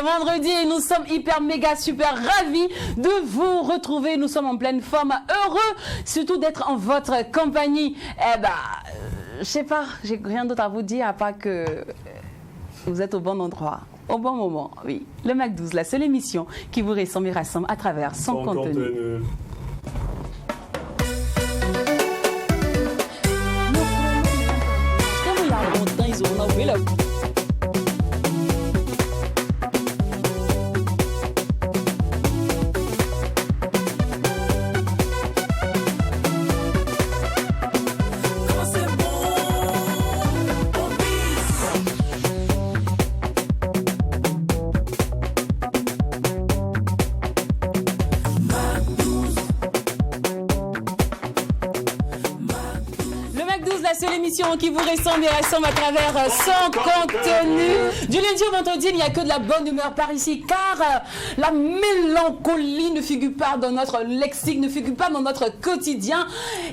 vendredi et nous sommes hyper méga super ravis de vous retrouver. Nous sommes en pleine forme, heureux surtout d'être en votre compagnie. Eh ben, je sais pas, j'ai rien d'autre à vous dire à part que vous êtes au bon endroit, au bon moment. Oui, le Mac 12, la seule émission qui vous rassemble et rassemble à travers son contenu. Qui vous ressemble et rassemble à travers son contenu. Du lundi au vendredi, il n'y a que de la bonne humeur par ici, car la mélancolie ne figure pas dans notre lexique, ne figure pas dans notre quotidien.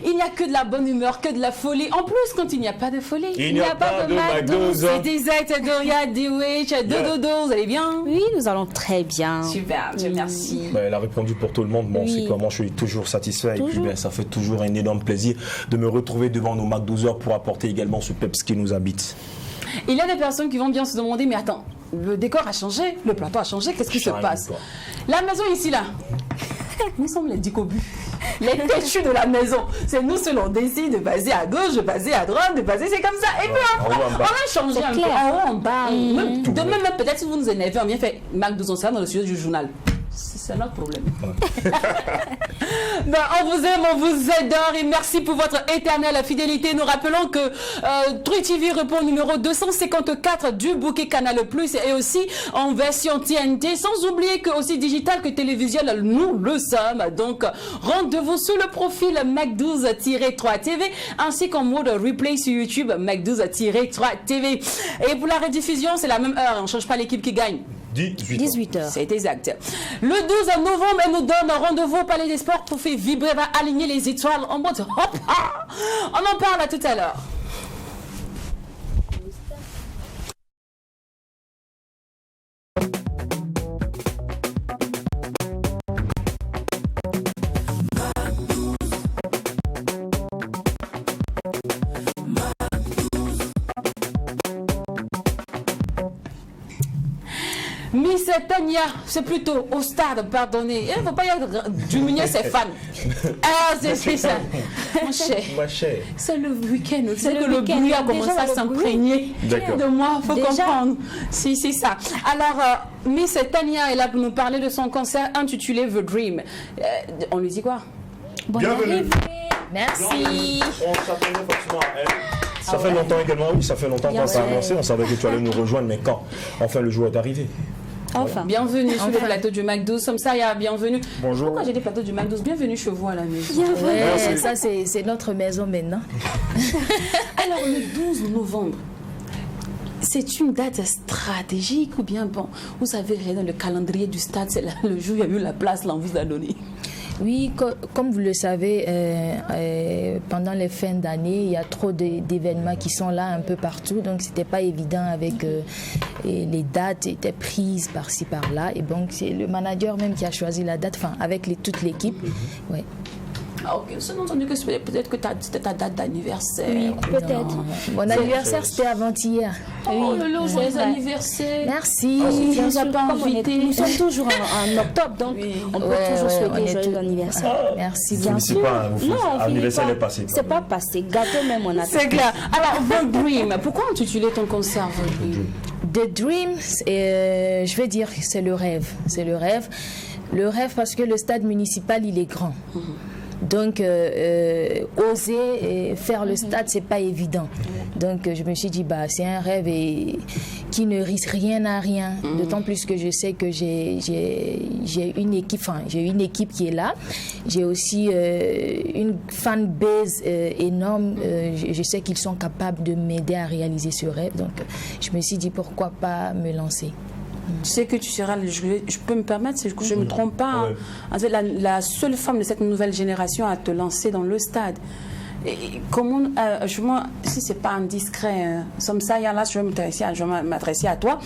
Il n'y a que de la bonne humeur, que de la folie. En plus, quand il n'y a pas de folie, il n'y a pas de Mac 12. C'est Isaac, Doria, Dewey, Dodo, vous allez bien? Oui, nous allons très bien. Super, merci. Ben, elle a répondu pour tout le monde. Bon, c'est comment je suis toujours satisfait. Et puis, ben, ça fait toujours un énorme plaisir de me retrouver devant nos Mac 12 heures pour apporter également ce peps qui nous habite. Il y a des personnes qui vont bien se demander, mais attends, le décor a changé, le plateau a changé, qu'est-ce qui se passe? La maison ici, là, nous sommes les dicobus, les têchus de la maison. C'est nous seuls, on décide de baser à gauche, de baser à droite, de baser, c'est comme ça. Et puis après, on a changé un peu, en haut, en bas. Demain, même peut-être si vous nous énervez, on vient faire Mac 12, on sera dans le studio du journal. C'est notre problème. Ben, on vous aime, on vous adore et merci pour votre éternelle fidélité. Nous rappelons que True TV répond au numéro 254 du bouquet Canal Plus et aussi en version TNT, sans oublier que aussi digital que télévisuel, nous le sommes. Donc, rendez-vous sur le profil Mac12-3 TV ainsi qu'en mode replay sur YouTube Mac12-3 TV. Et pour la rediffusion, c'est la même heure, on ne change pas l'équipe qui gagne. 18h. C'est exact. Le 12 novembre, elle nous donne rendez-vous au Palais des Sports pour faire vibrer, va aligner les étoiles en mode hop. On en parle à tout à l'heure. Miss Tania, c'est plutôt au stade, pardonnez. Il ne faut pas diminuer ses fans. Ah, c'est ça. Mon cher, c'est le week-end. C'est que le bruit a commencé à s'imprégner de moi, il faut comprendre. Si, c'est ça. Alors, Miss Tania est là pour nous parler de son concert intitulé The Dream. On lui dit quoi? Bienvenue. Merci. On s'attendait forcément à elle. Ça fait longtemps également, oui, ça fait longtemps qu'on s'est annoncé. On savait que tu allais nous rejoindre, mais quand? Enfin, le jour est arrivé. Enfin. Bienvenue sur le plateau du Mac 12. Comme ça, il y a bienvenue. Bonjour. Pourquoi j'ai des plateaux du Mac 12? Bienvenue chez vous à la maison. Ouais, ça, c'est notre maison maintenant. Alors, le 12 novembre, c'est une date stratégique ou bien, bon, vous savez, dans le calendrier du stade, c'est le jour où il y a eu la place, l'envie de donner. Oui, comme vous le savez, pendant les fins d'année, il y a trop d'événements qui sont là un peu partout, donc c'était pas évident avec les dates étaient prises par-ci par-là, et donc c'est le manager même qui a choisi la date, enfin avec toute l'équipe. Ouais. Ah, ok, c'est entendu que peut-être que c'était ta date d'anniversaire. Oui, peut-être. Mon anniversaire, c'était avant-hier. Oh, le joyeux anniversaire. Merci. Tu nous as pas invité. Nous sommes toujours en octobre, donc on peut toujours souhaiter joyeux anniversaire. Merci bien. Non, l'anniversaire n'est passé. C'est pas passé. Gâteau même, on a. C'est clair. Alors, The Dream, pourquoi intituler ton concert The Dream? The Dream, je vais dire, c'est le rêve. C'est le rêve. Le rêve parce que le stade municipal, il est grand. Donc, oser faire le stade, c'est pas évident. Donc, je me suis dit, bah, c'est un rêve qui ne risque rien à rien. D'autant plus que je sais que j'ai une équipe, j'ai une équipe qui est là. J'ai aussi une fanbase énorme. Je sais qu'ils sont capables de m'aider à réaliser ce rêve. Donc, je me suis dit, pourquoi pas me lancer. Tu sais que tu seras, je peux me permettre, si je ne me trompe pas, la seule femme de cette nouvelle génération à te lancer dans le stade. comment, si c'est pas indiscret, comme ça, là, je vais m'adresser à toi.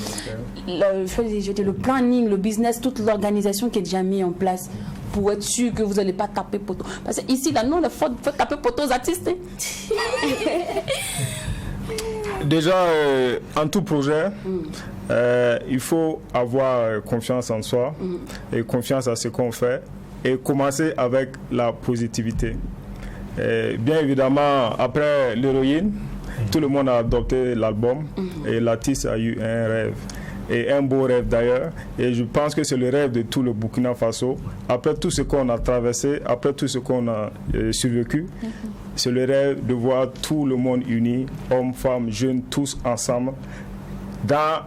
Le planning, le business, toute l'organisation qui est déjà mise en place pour être sûr que vous n'allez pas taper poteau. Parce que ici, là, nous, il faut taper poteau aux artistes. Déjà, en tout projet, il faut avoir confiance en soi et confiance à ce qu'on fait et commencer avec la positivité. Bien évidemment, après l'héroïne, tout le monde a adopté l'album et l'artiste a eu un rêve. Et un beau rêve d'ailleurs, et je pense que c'est le rêve de tout le Burkina Faso. Après tout ce qu'on a traversé, après tout ce qu'on a survécu, c'est le rêve de voir tout le monde uni, hommes, femmes, jeunes, tous ensemble, dans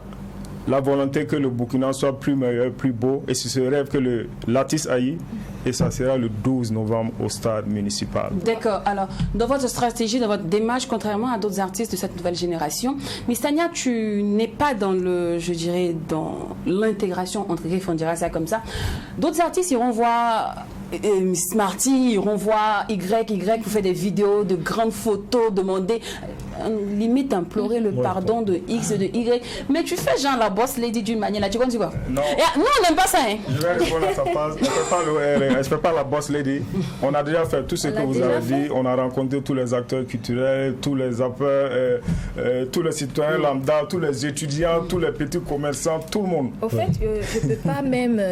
la volonté que le Burkina soit plus meilleur, plus beau, et c'est ce rêve que l'artiste a eu, et ça sera le 12 novembre au stade municipal. D'accord. Alors, dans votre stratégie, dans votre démarche, contrairement à d'autres artistes de cette nouvelle génération, Miss Tania, tu n'es pas dans dans l'intégration entre griffes, on dirait ça comme ça. D'autres artistes iront voir Miss Marty, iront voir Y, vous faites des vidéos, de grandes photos, demander, limite implorer le pardon de X et de Y. Mais tu fais genre la boss lady d'une manière, là, tu comprends quoi? Non. Non, on n'aime pas ça, hein. Je vais répondre à sa phrase. Je ne fais pas la boss lady. On a déjà fait tout ce que vous avez dit. On a rencontré tous les acteurs culturels, tous les appeurs, tous les citoyens lambda, tous les étudiants, tous les petits commerçants, tout le monde. Au fait, je ne peux pas même,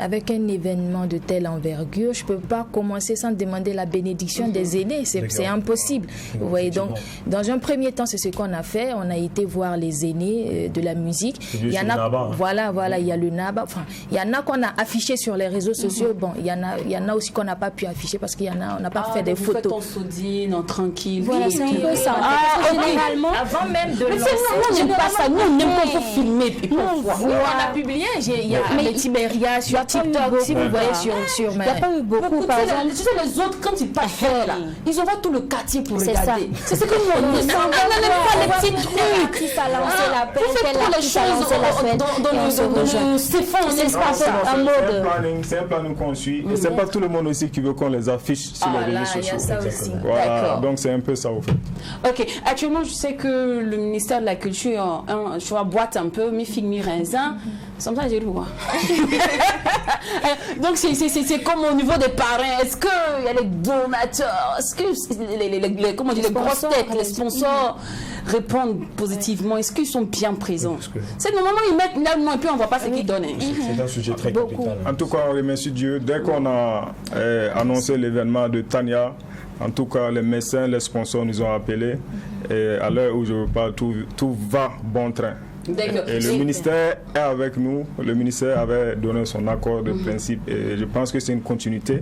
avec un événement de telle envergure, je ne peux pas commencer sans demander la bénédiction des aînés. C'est impossible. Vous voyez, donc, dans un premier temps, c'est ce qu'on a fait. On a été voir les aînés de la musique. Il y en a, voilà, il y a le NABA. Enfin, il y en a qu'on a affiché sur les réseaux sociaux. Bon, il y en a aussi qu'on n'a pas pu afficher parce qu'il y en a, on n'a pas fait des photos. Faites en soudine, en tranquille. Voilà, c'est un peu ça. Généralement, avant même de lancer. Nous, on n'aime pas ça. Nous, on n'aime pas vous filmer. On a publié. Il y a Tiberia sur TikTok. Si vous voyez sur ma. Il n'y a pas eu beaucoup, par exemple. Tu sais, les autres, quand ils partent faire, là, ils envoient tout le quartier pour regarder. C'est ce que nous, on aime. On n'aime pas les petits trucs. Qui a lancé la peine, quelle artiste a lancé la fête. Dans le Stéphane, on espace en mode. C'est un planning qu'on suit. Et c'est pas tout le monde aussi qui veut qu'on les affiche sur les réseaux sociaux. Il y a ça aussi. Voilà, donc c'est un peu ça au fait. Ok, actuellement je sais que le ministère de la Culture, je vois boîte un peu, mi figue, mi raisin. Comme ça, j'ai le droit. Donc c'est comme au niveau des parrains. Est-ce qu'il y a les donateurs? Est-ce que les grosses têtes, les sponsors répondent positivement? Est-ce qu'ils sont bien présents? C'est normalement ils mettent là et puis on ne voit pas ce qu'ils donnent. C'est un sujet très capital. En tout cas, on remercie Dieu. Dès qu'on a annoncé l'événement de Tania, en tout cas, les médecins, les sponsors nous ont appelés. Et à l'heure où je vous parle, tout va bon train. Et le ministère est avec nous. Le ministère avait donné son accord de principe et je pense que c'est une continuité.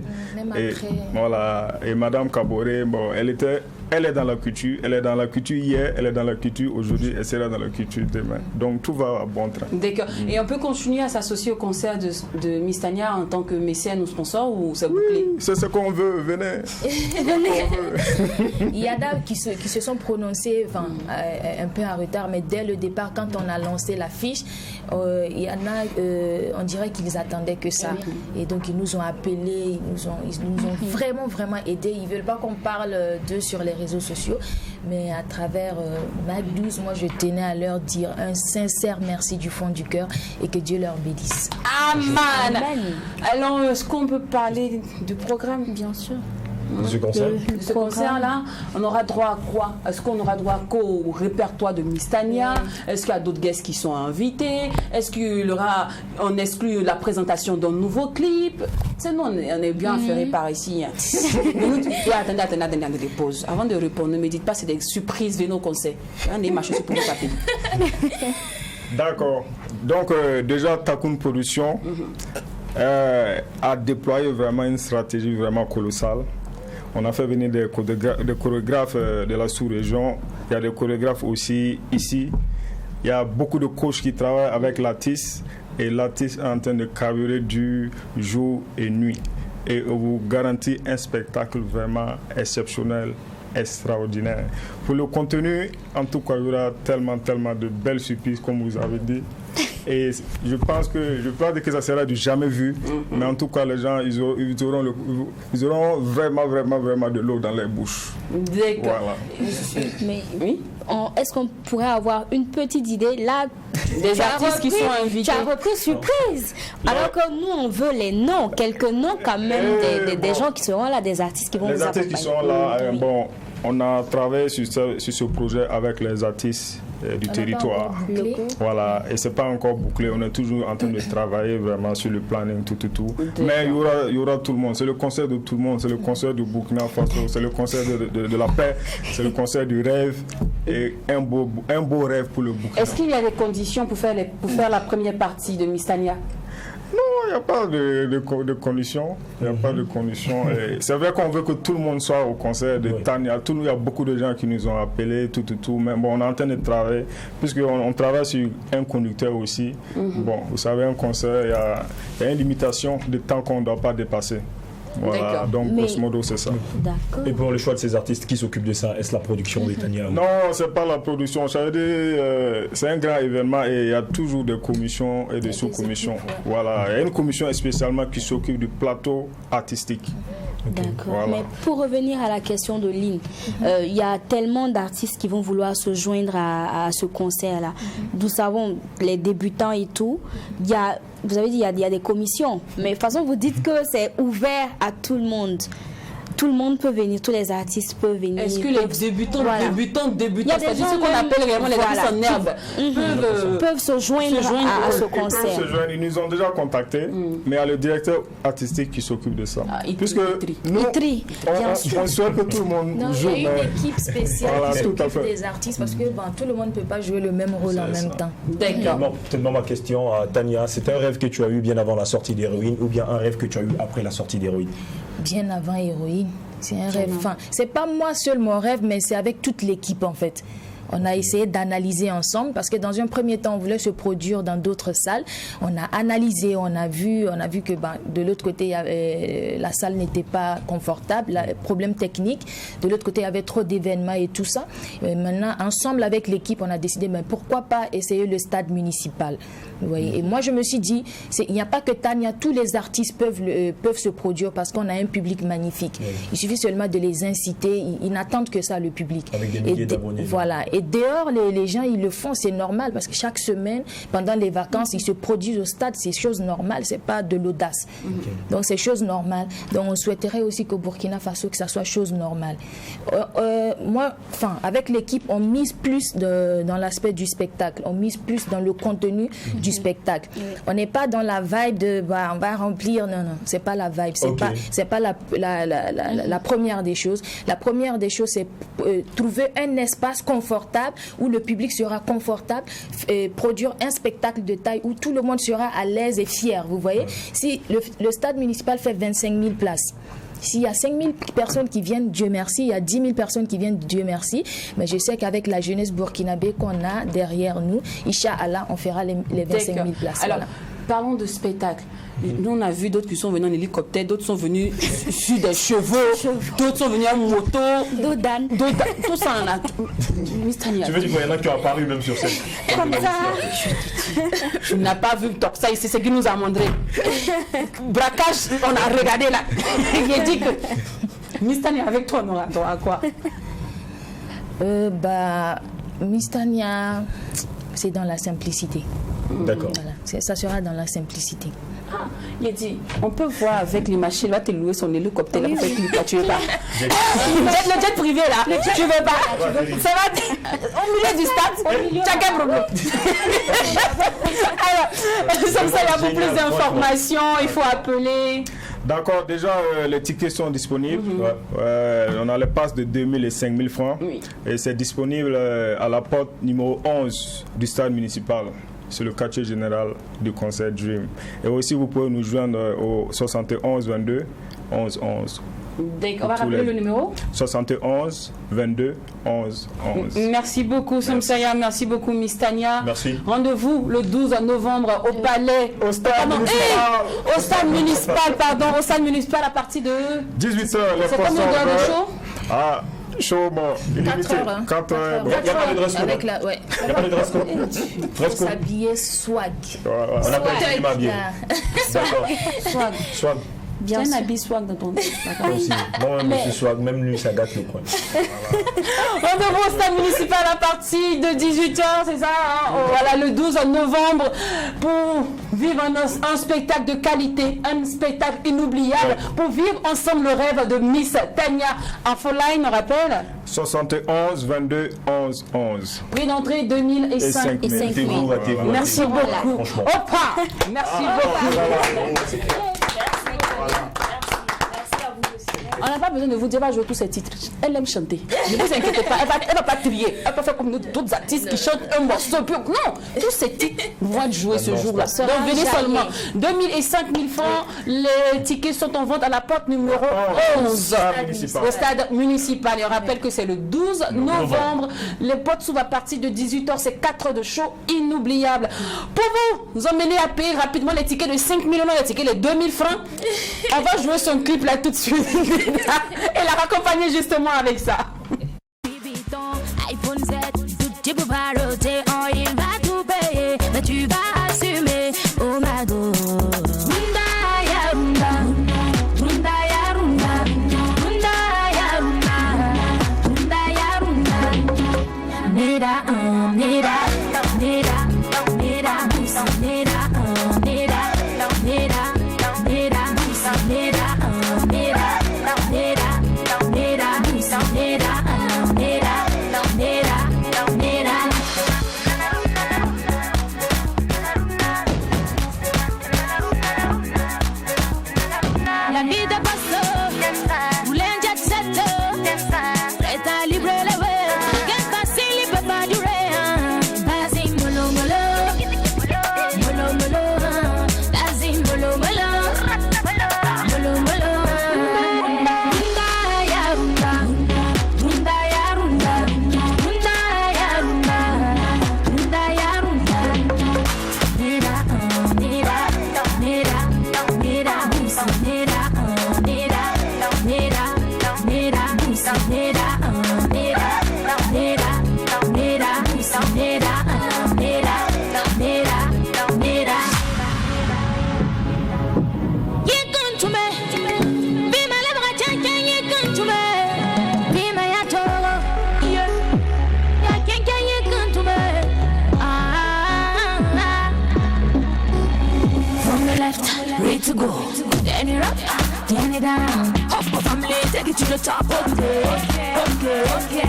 Et voilà. Et Madame Kaboré, bon, elle est dans la culture. Elle est dans la culture hier, elle est dans la culture aujourd'hui, elle sera dans la culture demain. Donc tout va à bon train. D'accord. Et on peut continuer à s'associer au concert de Miss Tania en tant que mécène ou sponsor ou c'est bouclé? C'est ce qu'on veut. Venez. Il y en a qui se sont prononcés un peu en retard, mais dès le départ, quand on a lancé l'affiche, il y en a, on dirait qu'ils attendaient que ça. Et donc ils nous ont appelés, ils nous ont vraiment aidés. Ils veulent pas qu'on parle d'eux sur les réseaux sociaux, mais à travers Mac 12, moi je tenais à leur dire un sincère merci du fond du cœur et que Dieu leur bénisse. Amen. Alors, est-ce qu'on peut parler du programme? Bien sûr. Ce concert. Ce concert-là, on aura droit à quoi? Est-ce qu'on aura droit qu'au répertoire de Miss Tania? Est-ce qu'il y a d'autres guests qui sont invités? Est-ce qu'on exclut la présentation d'un nouveau clip? C'est nous, on est bien affairés par ici. Attendez, pause. Avant de répondre, ne me dites pas c'est des surprises de nos concerts. On est marché pour nous taper. D'accord. Donc déjà, Takoun Production a déployé vraiment une stratégie vraiment colossale. On a fait venir des chorégraphes de la sous-région. Il y a des chorégraphes aussi ici. Il y a beaucoup de coachs qui travaillent avec l'artiste. Et l'artiste est en train de carburer du jour et nuit. Et on vous garantit un spectacle vraiment exceptionnel, extraordinaire. Pour le contenu, en tout cas, il y aura tellement de belles surprises, comme vous avez dit. Et je pense que ça sera du jamais vu. Mais en tout cas, les gens, ils auront vraiment de l'eau dans les bouches. D'accord. Voilà. Mais Oui. est-ce qu'on pourrait avoir une petite idée là? Des artistes qui sont invités. Tu as repris surprise. Alors que nous, on veut les noms, quelques noms quand même des gens qui seront là, des artistes qui vont les nous accompagner. artistes qui sont là, Oui. bon, on a travaillé sur ce projet avec les artistes du territoire. Voilà, et c'est pas encore bouclé. On est toujours en train de travailler vraiment sur le planning, tout. Mais il y aura tout le monde. C'est le concert de tout le monde. C'est le concert du Burkina Faso. C'est le concert de la paix. C'est le concert du rêve. Et un beau rêve pour le Burkina. Est-ce qu'il y a des conditions pour faire la première partie de Miss Tania? Non, il n'y a pas de conditions. Il n'y a pas de conditions. Et c'est vrai qu'on veut que tout le monde soit au concert de Tania. Il y a beaucoup de gens qui nous ont appelés, tout. Mais bon, on est en train de travailler, puisqu'on travaille sur un conducteur aussi. Bon, vous savez, un concert, il y a une limitation de temps qu'on ne doit pas dépasser. Voilà, donc grosso modo c'est ça. D'accord. Et pour le choix de ces artistes, qui s'occupe de ça? Est-ce la production de Tania? Non, c'est pas la production. Ça veut dire, c'est un grand événement et il y a toujours des commissions et des sous-commissions. Voilà, il y a une commission spécialement qui s'occupe du plateau artistique. D'accord. Voilà. Mais pour revenir à la question de Lynn, il y a tellement d'artistes qui vont vouloir se joindre à ce concert-là. Nous savons, les débutants et tout, vous avez dit il y a des commissions, mais de toute façon, vous dites que c'est ouvert à tout le monde. Tout le monde peut venir, tous les artistes peuvent venir. Est-ce que les débutants, c'est-à-dire ce qu'on jeunes, appelle réellement les artistes en herbe, peuvent se joindre à ce concert? Ils nous ont déjà contactés, mais il y a le directeur artistique qui s'occupe de ça. Puisque nous, on souhaite que tout le monde joue. Il y a une équipe spéciale qui tout à s'occupe fait. des artistes parce que tout le monde ne peut pas jouer le même rôle en même temps. D'accord. Tellement ma question à Tania, c'est un rêve que tu as eu bien avant la sortie d'Héroïne ou bien un rêve que tu as eu après la sortie d'Héroïne? Bien avant Héroïne. C'est un rêve. Enfin, c'est pas moi seul mon rêve, mais c'est avec toute l'équipe en fait. On a essayé d'analyser ensemble parce que dans un premier temps, on voulait se produire dans d'autres salles. On a analysé, on a vu que de l'autre côté, la salle n'était pas confortable, problème technique. De l'autre côté, il y avait trop d'événements et tout ça. Et maintenant, ensemble avec l'équipe, on a décidé, mais pourquoi pas essayer le stade municipal. Vous voyez. Et moi, je me suis dit, il n'y a pas que Tania, tous les artistes peuvent se produire parce qu'on a un public magnifique. Oui. Il suffit seulement de les inciter. Ils n'attendent que ça, le public. Avec des milliers d'abonnés. Voilà. Et dehors, les gens, ils le font, c'est normal parce que chaque semaine, pendant les vacances, ils se produisent au stade. C'est chose normale, c'est pas de l'audace. Okay. Donc, c'est chose normale. Donc, on souhaiterait aussi qu'au Burkina Faso, que ça soit chose normale. Moi, avec l'équipe, on mise plus dans l'aspect du spectacle. On mise plus dans le contenu du spectacle. On n'est pas dans la vibe de on va remplir. Non, c'est pas la vibe. C'est pas la première des choses. La première des choses, c'est trouver un espace confortable où le public sera confortable, produire un spectacle de taille où tout le monde sera à l'aise et fier. Vous voyez, si le stade municipal fait 25 000 places. S'il y a 5 000 personnes qui viennent, Dieu merci, il y a 10 000 personnes qui viennent, Dieu merci, mais je sais qu'avec la jeunesse burkinabé qu'on a derrière nous, Inch'Allah, on fera les 25 000 places. Alors, parlons de spectacle. Nous, on a vu d'autres qui sont venus en hélicoptère, d'autres sont venus sur des chevaux, d'autres sont venus en moto, d'autres d'âne. Tout ça, on a. Miss Tania. Tu veux dire qu'il y en a qui ont apparu même sur scène? Comme ça. Je n'ai pas vu ça, c'est ce qui nous a montré. Braquage, on a regardé là. Il dit que. Miss Tania, avec toi, on aura quoi? Miss Tania, c'est dans la simplicité. D'accord. Voilà, ça sera dans la simplicité. Il a dit, on peut voir avec les machines, il va te louer son hélicoptère, là, pour faire clip, tu veux pas. Le jet privé là, tu veux pas. Ça va au milieu du stade, chacun problème. Alors, comme ça, il y a beaucoup plus d'informations, il faut appeler. D'accord, déjà les tickets sont disponibles. On a les passes de 2 000 et 5 000 francs. Oui. Et c'est disponible à la porte numéro 11 du stade municipal. C'est le quartier général du concert Dream. Et aussi, vous pouvez nous joindre au 71 22 11 11. On va rappeler le numéro 71 22 11 11. Merci beaucoup, Somsaya. Merci beaucoup, Miss Tania. Merci. Rendez-vous le 12 novembre au palais. Au stade municipal, au stade municipal à partir de 18h. C'est combien d'heures de show? Show, bon, 4 heures. Hein. 4 heures. Il n'y a pas de dress code. Avec la, ouais. Il n'y a pas de dress code. Dress code. S'habiller swag. On appelle ça Ilma bien. D'accord. Swag. Swag. Tu as un habit swag dans ton. Moi aussi. Moi-même, je suis swag. Même lui, ça gâte le coin. Rendez-vous au stade municipal à partir de 18h, c'est ça hein voilà, le 12 novembre pour vivre un spectacle de qualité, un spectacle inoubliable, pour vivre ensemble le rêve de Miss Tania. Infoline, on rappelle 71 22 11 11. Prix d'entrée 2005. Et 5 000. Merci beaucoup. Franchement. Opa merci beaucoup. On n'a pas besoin de vous dire, va jouer tous ces titres. Elle aime chanter. Ne vous inquiétez pas, elle va pas trier. Elle va faire comme nous, d'autres artistes qui chantent un morceau. Non, tous ces titres vont être joués ce jour-là. Donc venez seulement. 2000 et 5000 francs. Les tickets sont en vente à la porte numéro 11 au stade municipal. Et on rappelle que c'est le 12 novembre. Les portes s'ouvrent à partir de 18h. C'est 4 heures de show inoubliable. Pour vous emmener à payer rapidement les tickets de 5 000 €, les tickets de 2000 francs, on va jouer son clip là tout de suite. Et la raccompagner justement avec ça. iPhone 7, tu peux pas roter, il va tout payer, mais tu vas assumer. Oh my God. Runda ya runda, runda ya runda, runda ya runda, runda ya runda. Nera, nera, nera, nera, musa, nera, nera, nera, nera, musa, nera, nera. La vie de basso, voulez un jet set, prêt à livrer le way, qu'est facile, il peut pas durer. Vas-y, mollo, mollo, mollo, mollo, vas-y, mollo, mollo, mollo, mollo. Runda ya runda, runda ya runda, runda ya runda, runda ya runda. Nera, nera, nera, nera, musa, nera. To go, turn it up, turn it down. Hop up family, take it to the top. Okay, okay, okay.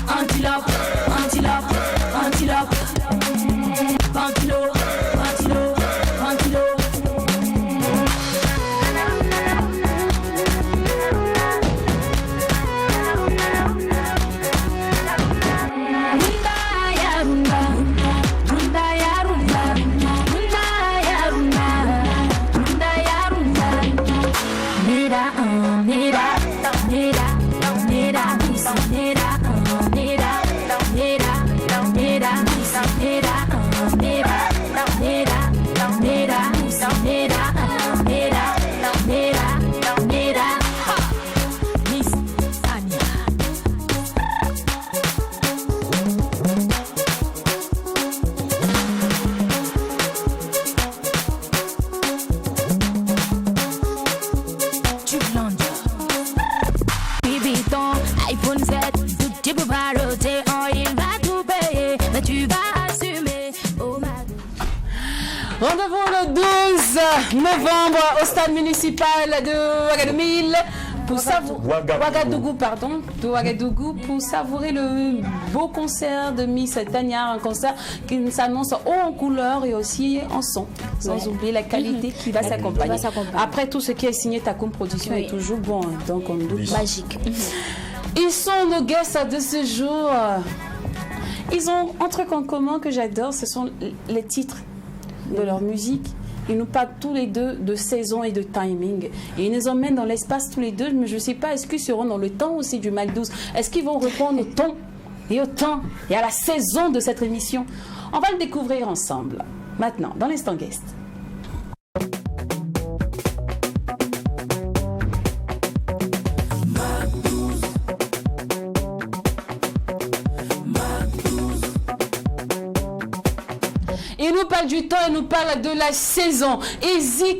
Antelope, antelope, antelope. Antelope, antelope, antelope. iPhone 7, tu peux pas roter, il va tout payer, mais tu vas assumer. Oh my God. Rendez-vous le 12 novembre au stade municipal de Ouagadougou pour Ouagadougou pour savourer le beau concert de Miss Tania, un concert qui s'annonce haut en couleur et aussi en son, sans oublier la qualité qui va s'accompagner. Après, tout ce qui est signé Takoum Production est toujours bon, donc on doute magique. Ils sont nos guests de ce jour. Ils ont un truc en commun que j'adore, ce sont les titres de leur musique. Ils nous parlent tous les deux de saison et de timing. Et ils nous emmènent dans l'espace tous les deux. Mais je ne sais pas, est-ce qu'ils seront dans le temps aussi du Mac 12? Est-ce qu'ils vont répondre au ton et au temps et à la saison de cette émission? On va le découvrir ensemble. Maintenant, dans l'instant guest. parle du temps, elle nous parle de la saison. Isis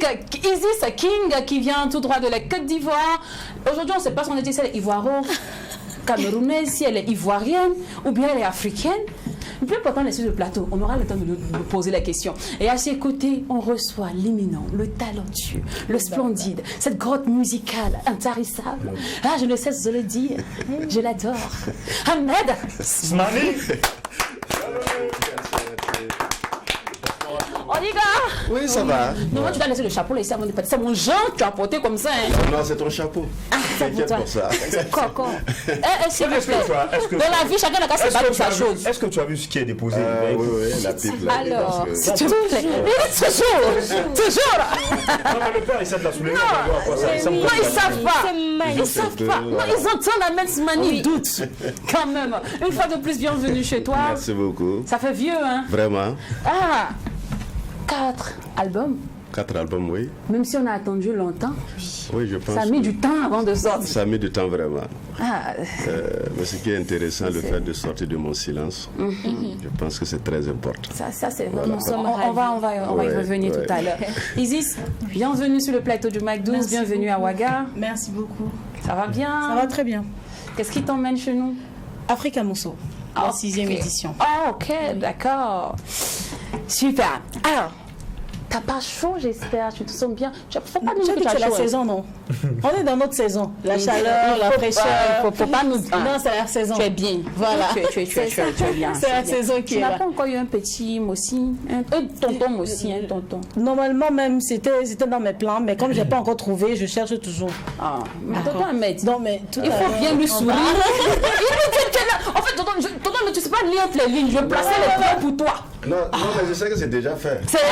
King qui vient tout droit de la Côte d'Ivoire. Aujourd'hui, on ne sait pas si on est ivoiro, camerounaise, si elle est ivoirienne ou bien elle est africaine. Le plus important, sur le plateau, on aura le temps de nous poser la question. Et à ses côtés, on reçoit l'éminent, le talentueux, le splendide, cette grotte musicale intarissable. Ah, je ne sais le dire, je l'adore. Ahmed Smani. On y va. Oui, ça va. Non, tu dois laisser le chapeau là ici avant de partir. C'est mon genre que tu as porté comme ça. Hein. Non, c'est ton chapeau. T'inquiète pour ça. Coco. S'il vous plaît. Dans la vie, chacun n'a qu'à se battre pour sa chose. Est-ce que tu as vu ce qui est déposé? Oui, la pipe là. Alors, s'il te plaît. Toujours. Non, mais le père, il sait de la soulever. Non, ils savent pas. Ils savent pas. Non, ils entendent la Mensmani, ils doutent. Quand même. Une fois de plus, bienvenue chez toi. Merci beaucoup. Ça fait vieux, hein? Vraiment. Ah, 4 albums. 4 albums, oui. Même si on a attendu longtemps. Oui, je pense. Ça a mis du temps avant de sortir. Ça a mis du temps, vraiment. Ah. Mais ce qui est intéressant, le fait de sortir de mon silence, je pense que c'est très important. Ça c'est vraiment. On va y revenir tout à l'heure. Isis, bienvenue sur le plateau du Mac 12. Bienvenue à Ouaga. Merci beaucoup. Ça va bien? Ça va très bien. Qu'est-ce qui t'emmène chez nous? Africa Mousso, la 6e édition. Ah, ok, d'accord. Super. Alors, t'as pas chaud, j'espère. Tu te sens bien. Faut pas nous dire que tu as chaud. La saison, non. On est dans notre saison. La chaleur, la fraîcheur. Faut pas nous. Non, c'est la saison. Tu es bien. Voilà. Tu es bien. C'est la saison qui est là. Tu n'as pas encore eu un petit Mossi, un tonton Mossi, un tonton. Normalement, même, c'était dans mes plans, mais comme j'ai pas encore trouvé, je cherche toujours. Ah, mais tonton Ahmed. Non, mais il faut bien lui sourire. En fait, tonton, tu sais pas lire entre les lignes. Je vais placer les points pour toi. Non, mais je sais que c'est déjà fait. C'est vrai.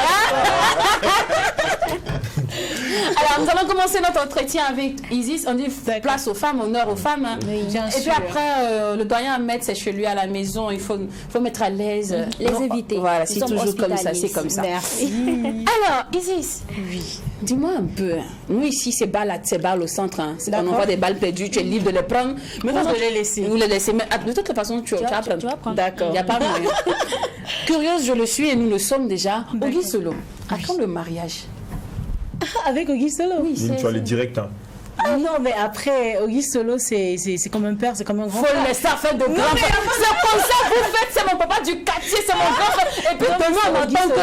Alors, nous allons commencer notre entretien avec Isis. On dit place aux femmes, honneur aux femmes. Hein. Oui, bien et puis après, le doyen Ahmed, c'est chez lui à la maison. Il faut mettre à l'aise. Les éviter. Voilà, c'est toujours comme ça. C'est comme ça. Merci. Alors, Isis. Oui. Dis-moi un peu. Nous, ici, c'est balles au centre. Hein. On envoie des balles perdues. Tu es libre de les prendre. Mais vous les laisser. Vous les laissez. Mais de toute façon, tu vas prendre. D'accord. Il n'y a pas moyen. Curieuse, je le suis et nous le sommes déjà. Ogui Solo. À quand le mariage? Avec Ogui Solo? Oui, tu vas aller direct. Hein. Non, mais après, Ogui Solo, c'est comme un père, c'est comme un grand frère. Faut le laisser faire de grands frères. C'est comme ça que vous faites, c'est mon papa du quartier, c'est mon grand frère. Et puis demain, on entend que...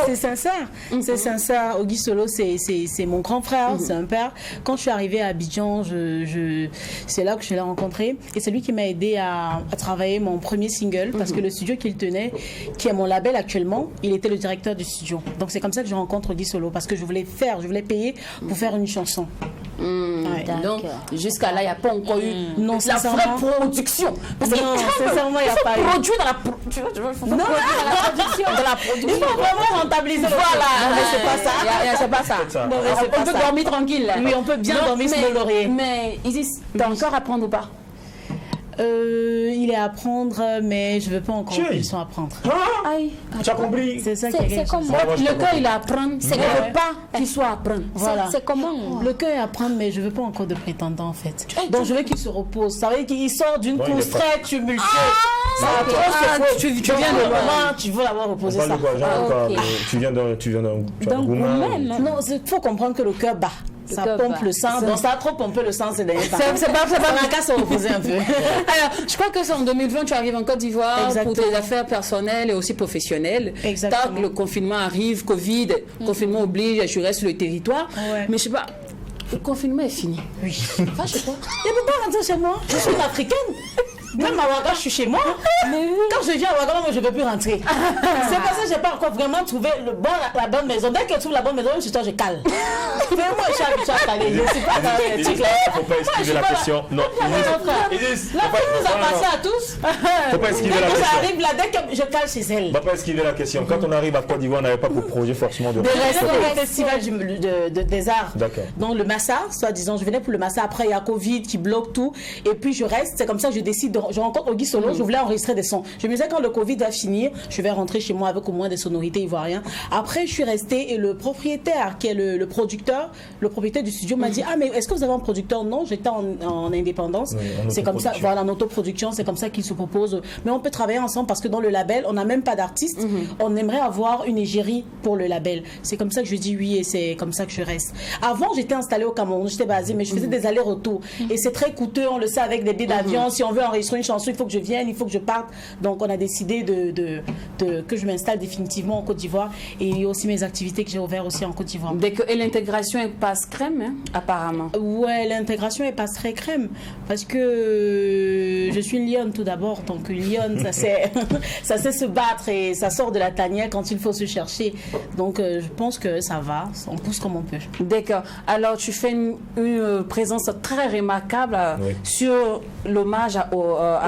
C'est sincère, c'est sincère. Ogui Solo, c'est mon grand frère, c'est un père. Quand je suis arrivée à Abidjan, c'est là que je l'ai rencontré. Et c'est lui qui m'a aidé à travailler mon premier single, parce que le studio qu'il tenait, qui est mon label actuellement, il était le directeur du studio. Donc c'est comme ça que je rencontre Ogui Solo, parce que je voulais payer pour faire une chanson. Ouais. Donc, jusqu'à là, il n'y a pas encore eu la vraie production. Parce non, sincèrement, il n'y a pas eu. Produit dans la production. Il faut vraiment rentabiliser le voilà. C'est pas ça. C'est pas ça. On peut dormir tranquille. Là. Oui, on peut bien dormir sur le laurier. Mais Isis, tu as encore à apprendre ou pas? Il est à apprendre, mais je ne veux pas encore qu'ils sont à apprendre. Aïe. Tu as compris? C'est ça qui est comment? Le cœur, il est à apprendre. C'est qu'il ne veut pas qu'il soit à apprendre. Voilà. C'est comment? Le cœur est à apprendre, mais je ne veux pas encore de prétendant, en fait. Donc, je veux qu'il se repose. Ça veut dire qu'il sort d'une course très tumultueuse. Tu viens de loin, tu veux l'avoir reposé ça. Tu viens d'un gourmand. Non, il faut comprendre que le cœur bat. Ça pompe le sang, donc ça a trop pompé le sang, c'est derrière. C'est pas on a qu'à se reposer un peu. Alors, je crois que c'est en 2020, tu arrives en Côte d'Ivoire pour tes affaires personnelles et aussi professionnelles. Exactement. Tant que le confinement arrive, Covid, confinement oblige, je reste sur le territoire. Ouais. Mais je sais pas, le confinement est fini. Oui. Enfin, je sais pas. Il ne peut pas rentrer chez moi. Je suis une africaine. Même à Ouaga, je suis chez moi. Quand je viens à Ouaga, moi, je ne peux plus rentrer. C'est parce que je n'ai pas encore vraiment trouvé la bonne maison. Dès que je trouve la bonne maison, je cale. Mais moi, je suis habituée à caler. Je ne suis pas dans les trucs là. Il ne faut pas esquiver la question. Non, Isis. La fille nous a passé à tous. Il ne faut pas esquiver la question. J'arrive là, dès que je cale chez elle. On ne va pas esquiver la question. Quand on arrive à Côte d'Ivoire, on n'avait pas pour projet forcément de rester au festival des arts. D'accord. Donc le Massa, soit disant, je venais pour le Massa. Après, il y a Covid qui bloque tout. Et puis je reste. C'est comme ça que je décide de je rencontre Auguste Solo, je voulais enregistrer des sons. Je me disais, quand le Covid va finir, je vais rentrer chez moi avec au moins des sonorités ivoiriennes. Après, je suis restée et le propriétaire, qui est le propriétaire du studio, m'a dit, ah, mais est-ce que vous avez un producteur? Non, j'étais en indépendance. Oui, c'est comme ça, voilà, en autoproduction, c'est comme ça qu'il se propose. Mais on peut travailler ensemble parce que dans le label, on n'a même pas d'artiste. On aimerait avoir une égérie pour le label. C'est comme ça que je dis oui et c'est comme ça que je reste. Avant, j'étais installée au Cameroun, j'étais basée, mais je faisais des allers-retours. Et c'est très coûteux, on le sait, avec des billets d'avion. Si on veut enregistrer une chanson, il faut que je vienne, il faut que je parte. Donc, on a décidé que je m'installe définitivement en Côte d'Ivoire. Et il y a aussi mes activités que j'ai ouvertes aussi en Côte d'Ivoire. Et l'intégration, elle passe crème, hein, apparemment. Ouais, l'intégration, elle passe très crème. Parce que je suis une lionne tout d'abord. Donc, une lionne, ça sait se battre et ça sort de la tanière quand il faut se chercher. Donc, je pense que ça va. On pousse comme on peut. D'accord. Alors, tu fais une présence très remarquable sur l'hommage à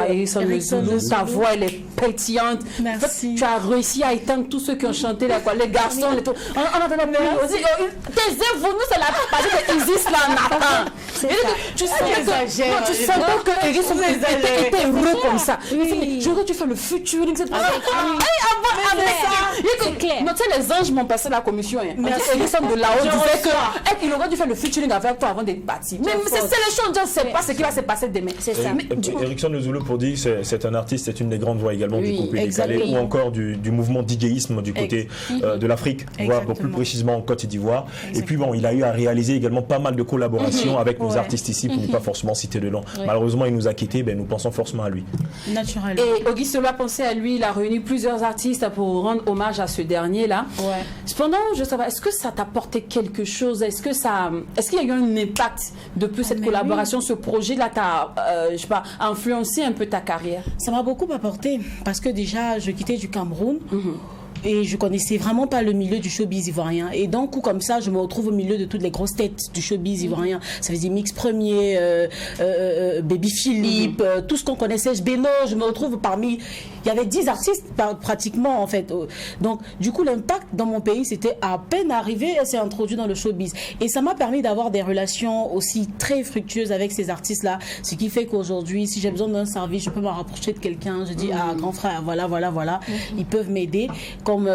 Erikson Zulu. Ta voix, elle est pétillante. Merci. En fait, tu as réussi à éteindre tous ceux qui ont chanté, là, quoi. Les garçons, les tout. On entend aussi. Taisez-vous, nous, c'est la partie de Isis, là, Nathan. Tu sens que Erikson était heureux comme ça. Je veux que tu fais le featuring. C'est clair. Non, tu sais, les anges m'ont passé la commission. Erikson de là-haut disait qu'il aurait dû faire le featuring avec toi avant d'être parti. Mais c'est les choses, je ne sais pas ce qui va se passer demain. C'est ça. Erikson Zulu, pour dire, c'est un artiste, c'est une des grandes voix également du couple décalé ou encore du mouvement DJisme du côté de l'Afrique, voire plus précisément en Côte d'Ivoire. Et puis bon, il a eu à réaliser également pas mal de collaborations avec nos artistes ici, pour ne pas forcément citer de nom. Malheureusement, il nous a quittés, nous pensons forcément à lui. Naturellement. Et Auguste Solo a pensé à lui, il a réuni plusieurs artistes pour rendre hommage à ce dernier-là. Cependant, je sais pas, est-ce que ça t'a apporté quelque chose? Est-ce qu'il y a eu un impact depuis cette collaboration, ce projet-là t'a, je sais pas, influencé un peu ta carrière? Ça m'a beaucoup apporté parce que déjà, je quittais du Cameroun. Et je connaissais vraiment pas le milieu du showbiz ivoirien. Et d'un coup comme ça, je me retrouve au milieu de toutes les grosses têtes du showbiz ivoirien. Ça faisait Mix Premier, Baby Philippe, tout ce qu'on connaissait, Beno. Je me retrouve parmi... Il y avait 10 artistes pratiquement en fait. Donc du coup, l'impact dans mon pays, c'était à peine arrivé, elle s'est introduite dans le showbiz. Et ça m'a permis d'avoir des relations aussi très fructueuses avec ces artistes-là. Ce qui fait qu'aujourd'hui, si j'ai besoin d'un service, je peux me rapprocher de quelqu'un. Je dis, ah grand frère, voilà. Ils peuvent m'aider. Comme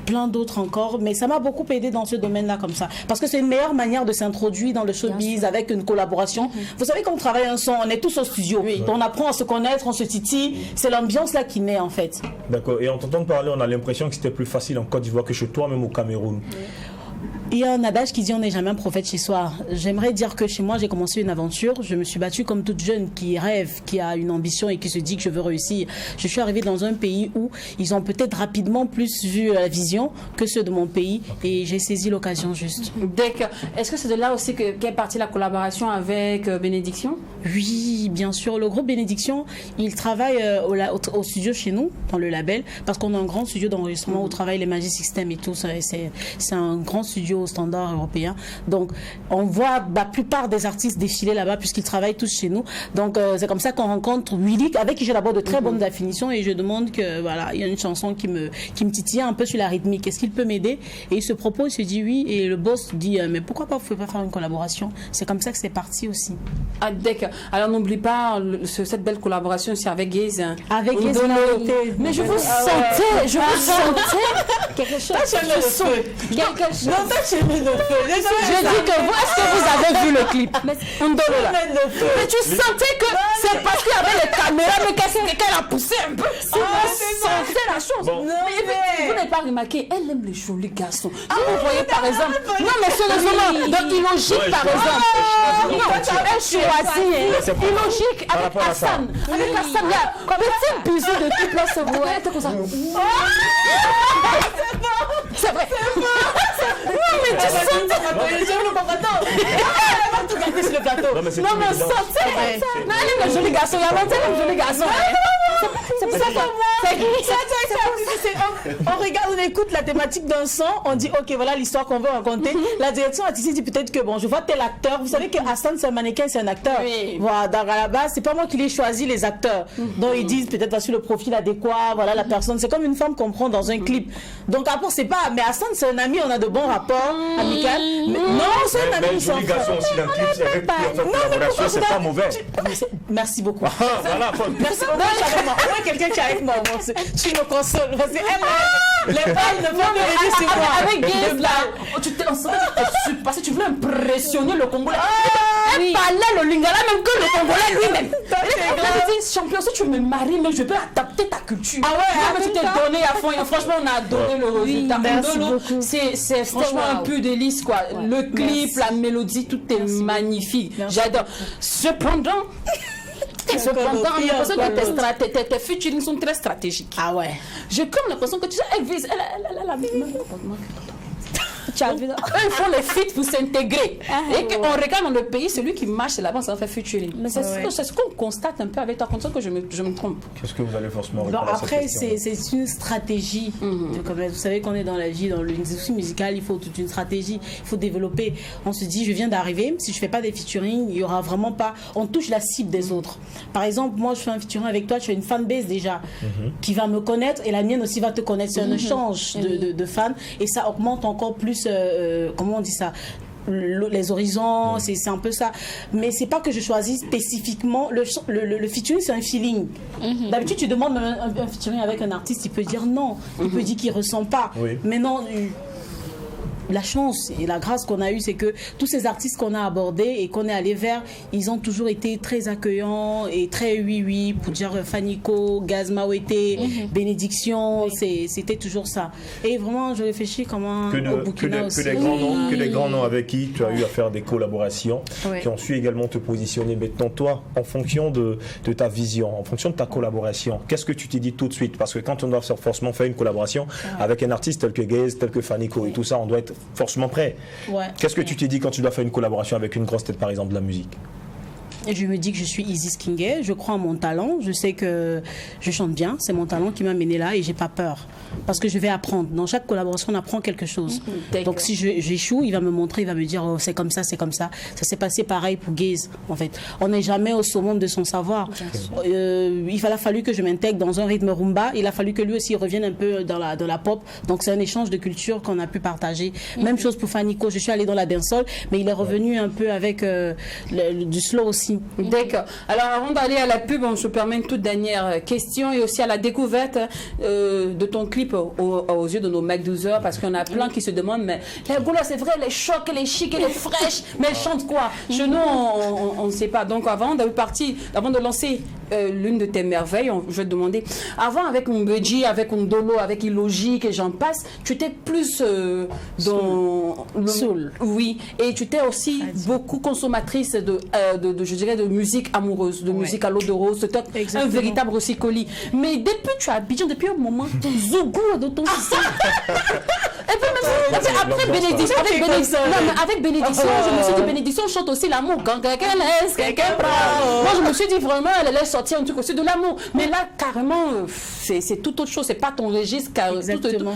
plein d'autres encore, mais ça m'a beaucoup aidé dans ce domaine-là comme ça, parce que c'est une meilleure manière de s'introduire dans le showbiz avec une collaboration. Vous savez, quand on travaille un son, on est tous au studio, on apprend à se connaître, on se titille, c'est l'ambiance là qui naît en fait. D'accord, et en t'entendant parler, on a l'impression que c'était plus facile en Côte d'Ivoire que chez toi, même au Cameroun. Il y a un adage qui dit on n'est jamais un prophète chez soi. J'aimerais dire que chez moi j'ai commencé une aventure. Je me suis battue comme toute jeune qui rêve, qui a une ambition et qui se dit que je veux réussir. Je suis arrivée dans un pays où ils ont peut-être rapidement plus vu la vision que ceux de mon pays et j'ai saisi l'occasion juste. D'accord. Est-ce que c'est de là aussi qu'est partie la collaboration avec Bénédiction? Oui, bien sûr. Le groupe Bénédiction, il travaille au studio chez nous, dans le label, parce qu'on a un grand studio d'enregistrement où travaillent les Magic System et tout. C'est un grand studio au standard européen. Donc, on voit la plupart des artistes défiler là-bas puisqu'ils travaillent tous chez nous. Donc, c'est comme ça qu'on rencontre Willy, avec qui j'ai d'abord de très bonnes affinitions et je demande que, voilà, il y a une chanson qui me titille un peu sur la rythmique. Est-ce qu'il peut m'aider? Et il se propose, il se dit oui. Et le boss dit, mais pourquoi pas, vous pouvez pas faire une collaboration? C'est comme ça que c'est parti aussi. Ah, d'accord. Alors, n'oublie pas cette belle collaboration aussi avec Gaze. Avec Gaze, mais je vous sentais, quelque chose. Je dis que vous, est-ce que vous avez vu le clip? Mais tu sentais que c'est parce qu'il y avait les caméras, mais qu'elle a poussé un peu. C'est la chose. Bon. Vous n'avez pas remarqué, elle aime les jolis garçons. Vous voyez par exemple, non mais sérieusement, dans Illogique par exemple, elle choisit Illogique avec Hassan. Avec Hassan, il y a un petit bisou de clip là, c'est vrai. Elle était comme ça. C'est vrai. Non mais tu sens. Non mais on sentait. Non, elle aime les jolis garçons. Il y a longtemps, elle aime les jolis garçons. C'est ça moi. On regarde, on écoute la thématique d'un son, on dit ok voilà l'histoire qu'on veut raconter. La direction artistique dit peut-être que bon je vois tel acteur. Vous savez que Hassan c'est un mannequin, c'est un acteur. Oui. Voilà, donc à la base c'est pas moi qui l'ai choisi les acteurs. Donc ils disent peut-être pas sur le profil adéquat, voilà la personne. C'est comme une femme qu'on prend dans un clip. Donc après c'est pas, mais Hassan c'est un ami, on a de bons rapports amicaux. Non c'est un ami. Mais l'obligation aussi d'un clip, c'est avec qui on fait collaboration, c'est pas mauvais. Merci beaucoup. Voilà, Merci beaucoup. Au moins quelqu'un qui est avec moi, tu me consoles. Parce que les femmes ne vont me aider sur moi. Avec Gaze là, tu t'es parce que tu voulais impressionner le Congolais. Elle parlait le lingala même que le Congolais lui-même. Elle dit champion, si tu me maries, mais je peux adapter ta culture. Ah ouais, mais tu t'es donné à fond. Et franchement, on a adoré le résultat. Merci beaucoup. C'est franchement un peu délice quoi. Le clip, la mélodie, tout est magnifique. J'adore. Cependant, j'ai l'impression que tes featuring sont très stratégiques. Ah ouais. J'ai comme l'impression que tu sais, elle vise, elle a ils font les feats pour s'intégrer. Et qu'on regarde dans le pays, celui qui marche, c'est là-bas, ça fait featuring. Mais c'est ce qu'on constate un peu avec toi, comme ça que je me trompe. Qu'est-ce que vous allez forcément répondre à cette après, question? c'est une stratégie. Comme vous savez qu'on est dans la vie, dans l'industrie musicale, il faut toute une stratégie. Il faut développer. On se dit, je viens d'arriver, si je fais pas des featuring, il y aura vraiment pas. On touche la cible des autres. Par exemple, moi, je fais un featuring avec toi, tu as une fanbase déjà qui va me connaître et la mienne aussi va te connaître. C'est un échange de fans et ça augmente encore plus. Comment on dit ça, les horizons, c'est un peu ça. Mais c'est pas que je choisis spécifiquement le featuring, c'est un feeling. D'habitude tu demandes un featuring avec un artiste, il peut dire non, il peut dire qu'il ressent pas. Mais non, la chance et la grâce qu'on a eue, c'est que tous ces artistes qu'on a abordés et qu'on est allé vers, ils ont toujours été très accueillants et très oui pour dire Fanico, Gaz Mawete, Bénédiction, c'était toujours ça. Et vraiment, je réfléchis comment au Burkina aussi. Que des grands noms avec qui tu as eu à faire des collaborations, qui ont su également te positionner. Maintenant, toi, en fonction de ta vision, en fonction de ta collaboration, qu'est-ce que tu t'es dit tout de suite? Parce que quand on doit forcément faire une collaboration avec un artiste tel que Gaze, tel que Fanico et tout ça, on doit être forcément prêt. Qu'est-ce que tu t'es dit quand tu dois faire une collaboration avec une grosse tête, par exemple, de la musique? Et je me dis que je suis Isis Kingé, je crois en mon talent, je sais que je chante bien, c'est mon talent qui m'a mené là et j'ai pas peur. Parce que je vais apprendre. Dans chaque collaboration, on apprend quelque chose. Donc si j'échoue, il va me montrer, il va me dire oh, c'est comme ça, c'est comme ça. Ça s'est passé pareil pour Gaze, en fait. On n'est jamais au summum de son savoir. Il a fallu que je m'intègre dans un rythme rumba, il a fallu que lui aussi revienne un peu dans la pop. Donc c'est un échange de culture qu'on a pu partager. Même chose pour Fanico, je suis allée dans la dancehall, mais il est revenu un peu avec du slow aussi. D'accord. Alors avant d'aller à la pub, on se permet une toute dernière question et aussi à la découverte de ton clip aux yeux de nos Mac 12h, parce qu'il y en a plein qui se demandent mais les Goulas, c'est vrai, les chocs, les chics et les fraîches, mais elles chantent quoi? Chez nous, on ne sait pas. Donc avant de lancer l'une de tes merveilles, je vais te demander, avant avec Mbedji, avec Ndolo, avec Illogique et j'en passe, tu étais plus dans le soul. Oui, et tu étais aussi beaucoup consommatrice je dirais de musique amoureuse, de musique à l'eau de rose, c'était un véritable recycoli. Mais depuis tu as Abidjan, depuis un moment, Zougou de ton système. Et puis même après Bénédiction, avec Bénédiction, je me suis dit Bénédiction chante aussi l'amour. Quand quelqu'un laisse, quelqu'un prend. Moi je me suis dit vraiment, elle allait sortir un truc aussi de l'amour. Mais là carrément, c'est tout autre chose, c'est pas ton registre. Exactement.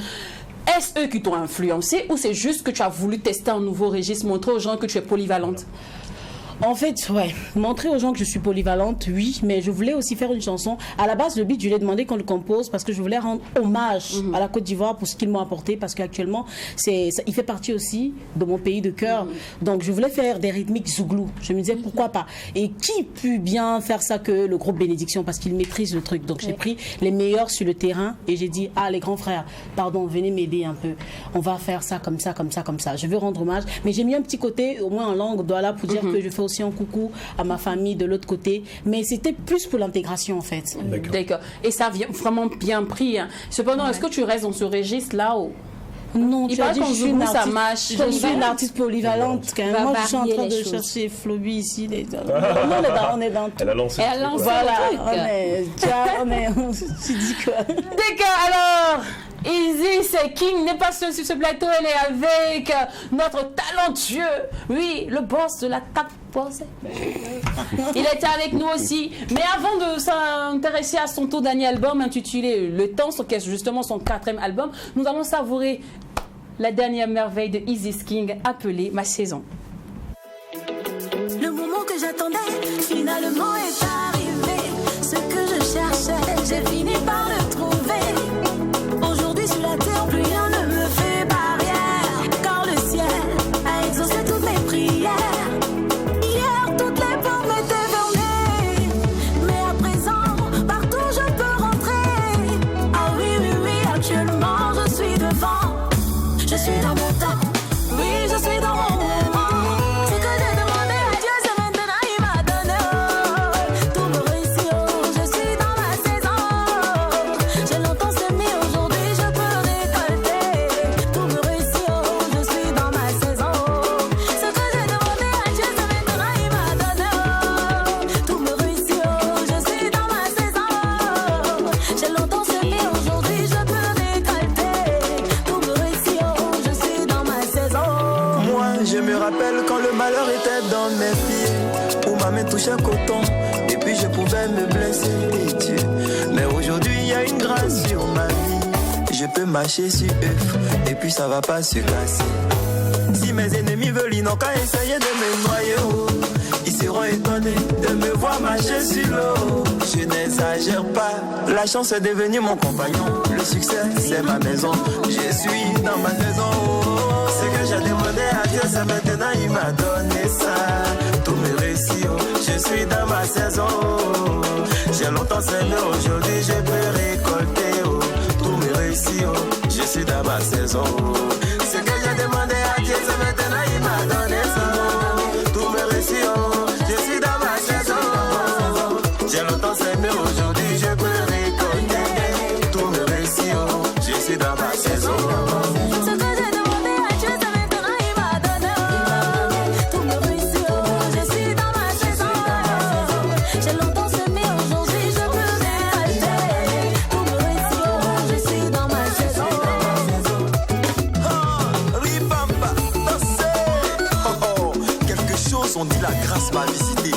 Est-ce eux qui t'ont influencé ou c'est juste que tu as voulu tester un nouveau registre, montrer aux gens que tu es polyvalente? En fait, montrer aux gens que je suis polyvalente, oui, mais je voulais aussi faire une chanson. À la base, le beat, je lui ai demandé qu'on le compose parce que je voulais rendre hommage à la Côte d'Ivoire pour ce qu'ils m'ont apporté, parce qu'actuellement, il fait partie aussi de mon pays de cœur. Donc, je voulais faire des rythmiques zouglou. Je me disais, pourquoi pas? Et qui peut bien faire ça que le groupe Bénédiction, parce qu'il maîtrise le truc. Donc, j'ai pris les meilleurs sur le terrain et j'ai dit, les grands frères, pardon, venez m'aider un peu. On va faire ça comme ça, comme ça, comme ça. Je veux rendre hommage, mais j'ai mis un petit côté, au moins en langue douala, pour dire que je fais aussi un coucou à ma famille de l'autre côté, mais c'était plus pour l'intégration en fait. D'accord. Et ça vient vraiment bien pris. Cependant, est-ce que tu restes dans ce registre-là ou... Non, tu as dit je suis une artiste polyvalente quand même. Moi, je suis en train de chercher Floby ici. On est dans tout. Elle a lancé. Voilà, on est... Tu dis quoi? D'accord, alors... Isis King n'est pas seule sur ce plateau, elle est avec notre talentueux, oui, le boss de la cap. Il était avec nous aussi. Mais avant de s'intéresser à son tout dernier album intitulé Le Temps, qui est justement son 4e album, nous allons savourer la dernière merveille de Isis King appelée Ma Saison. Le moment que j'attendais finalement est arrivé. Ce que je cherchais, j'ai fini par le trouver. Aujourd'hui sur la terre, plus rien ne me fait barrière, car le ciel a exaucé toutes mes prières. Hier, toutes les portes m'étaient fermées, mais à présent, partout je peux rentrer. Ah oui, oui, oui, actuellement je suis devant. Je suis dans mon temps, oui, je suis dans mon moment. Ce que j'ai demandé à Dieu, c'est maintenant il m'a donné. Tout me réussit, je suis dans ma saison. J'ai longtemps semé, aujourd'hui je peux récolter. Tout me réussit, je suis dans ma saison. Ce que j'ai demandé à Dieu, c'est maintenant il m'a donné. Tout me réussit, je suis dans ma saison. J'ai longtemps semé, aujourd'hui je peux récolter. Tout me réussit, je suis dans ma saison. Moi, je me rappelle quand le malheur était dans mes pieds, où ma main touchait coton, et puis je pouvais me blesser, Dieu. Mais aujourd'hui, il y a une grâce sur ma vie. Je peux marcher sur œuf, et puis ça va pas se casser. Si mes ennemis veulent, ils n'ont qu'à essayer de me noyer, oh. Ils seront étonnés de me voir marcher sur l'eau. Je n'exagère pas, la chance est devenue mon compagnon. Le succès, c'est ma maison, je suis dans ma maison, oh. Ce que j'ai demandé à Dieu, c'est maintenant il m'a donné ça. Tout me réussit, oh. Je suis dans ma saison, oh. J'ai longtemps semé, aujourd'hui je peux récolter, oh. Tout me réussit, oh. Je suis dans ma saison, oh. Ce que j'ai demandé à Dieu, c'est maintenant il m'a donné ça. Tout me réussit, oh. Je suis dans ma saison, oh. J'ai longtemps semé, aujourd'hui je peux récolter. Tout me réussit, oh. Je suis dans ma saison, oh. Ce que j'ai demandé à Dieu, c'est maintenant il m'a donné. Tout me réussit, je suis dans ma saison. J'ai longtemps semé, aujourd'hui je peux récolter. Tout me réussit, je suis dans ma saison. Ribamba, dansez. Oh, oh, quelque chose, on dit la grâce m'a visité.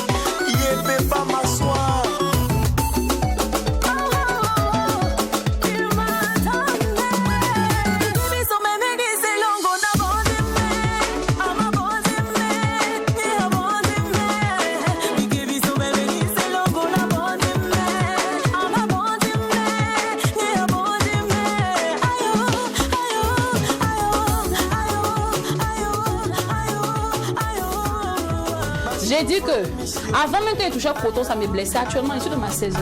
Il peut pas m'asseoir. J'ai dit que avant même que je touchais au coton, ça me blessait. Actuellement, je suis de ma saison.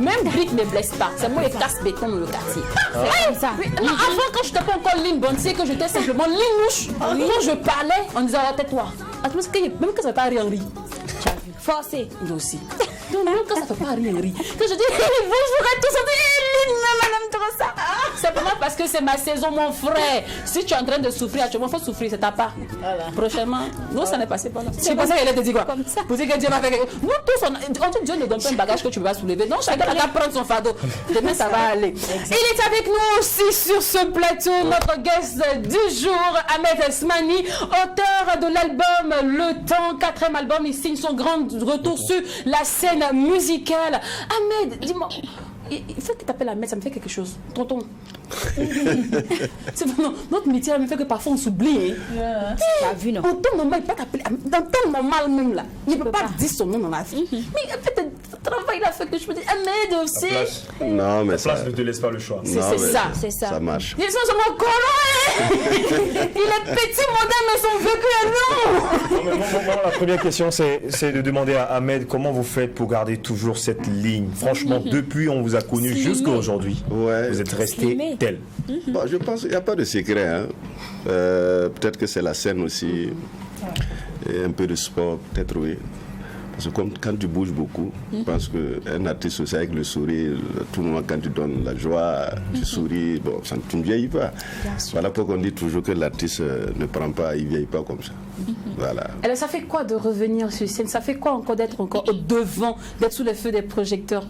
Même brique ne me blesse pas. C'est moi qui casse béton dans le quartier. C'est comme ça. Oui. Non, avant, quand je n'étais pas encore ligne bonne, c'est que j'étais simplement ligne mouche. Quand je parlais, on disait tais-toi. Même que ça ne fait pas rien rire. Forcé. Nous aussi. Donc, même quand ça ne fait pas rien rire. Quand je dis bonjour à tous, on dit madame Trossa. Simplement parce que c'est ma saison, mon frère. Si tu es en train de souffrir, actuellement, il faut souffrir, c'est ta part. Voilà. Prochainement, nous, ça n'est passé pas là. C'est pour ça qu'elle te dit quoi? Comme ça. Pour dire que Dieu va faire quelque chose. Nous tous, Dieu ne donne pas un bagage que tu vas soulever. Donc, chacun va prendre son fardeau. Demain, ça va aller. Il est avec nous aussi sur ce plateau, notre guest du jour, Ahmed Esmani, auteur de l'album Le Temps, 4e album. Il signe son grand retour sur la scène musicale. Ahmed, dis-moi. Il faut que tu t'appelles Ahmed, ça me fait quelque chose. Tonton. Non, notre métier me fait que parfois on s'oublie. Hein. Tu as vu, non? En temps normal, il ne peut pas t'appeler. Dans le temps normal même là, il ne peut pas dire son nom dans la vie. Mais en fait, le travail il a fait que je me dis Ahmed aussi. Non, mais La place ne te laisse pas le choix. C'est ça. Ça marche. Ils sont mon colon. Il est petit, moderne, mais son vécu est long. La première question, c'est de demander à Ahmed comment vous faites pour garder toujours cette ligne. Franchement, depuis on vous a connu jusqu'à aujourd'hui, Ouais. vous êtes resté tel. Bon, je pense qu'il n'y a pas de secret. Hein. Peut-être que c'est la scène aussi. Et un peu de sport, peut-être oui. Parce que comme quand tu bouges beaucoup, je pense qu'un artiste aussi avec le sourire, tout le monde quand tu donnes la joie, tu souris, bon, ça, tu ne vieillis pas. Voilà pourquoi on dit toujours que l'artiste ne prend pas, il ne vieillit pas comme ça. Voilà. Alors ça fait quoi de revenir sur scène? Ça fait quoi encore d'être encore au devant, d'être sous les feux des projecteurs?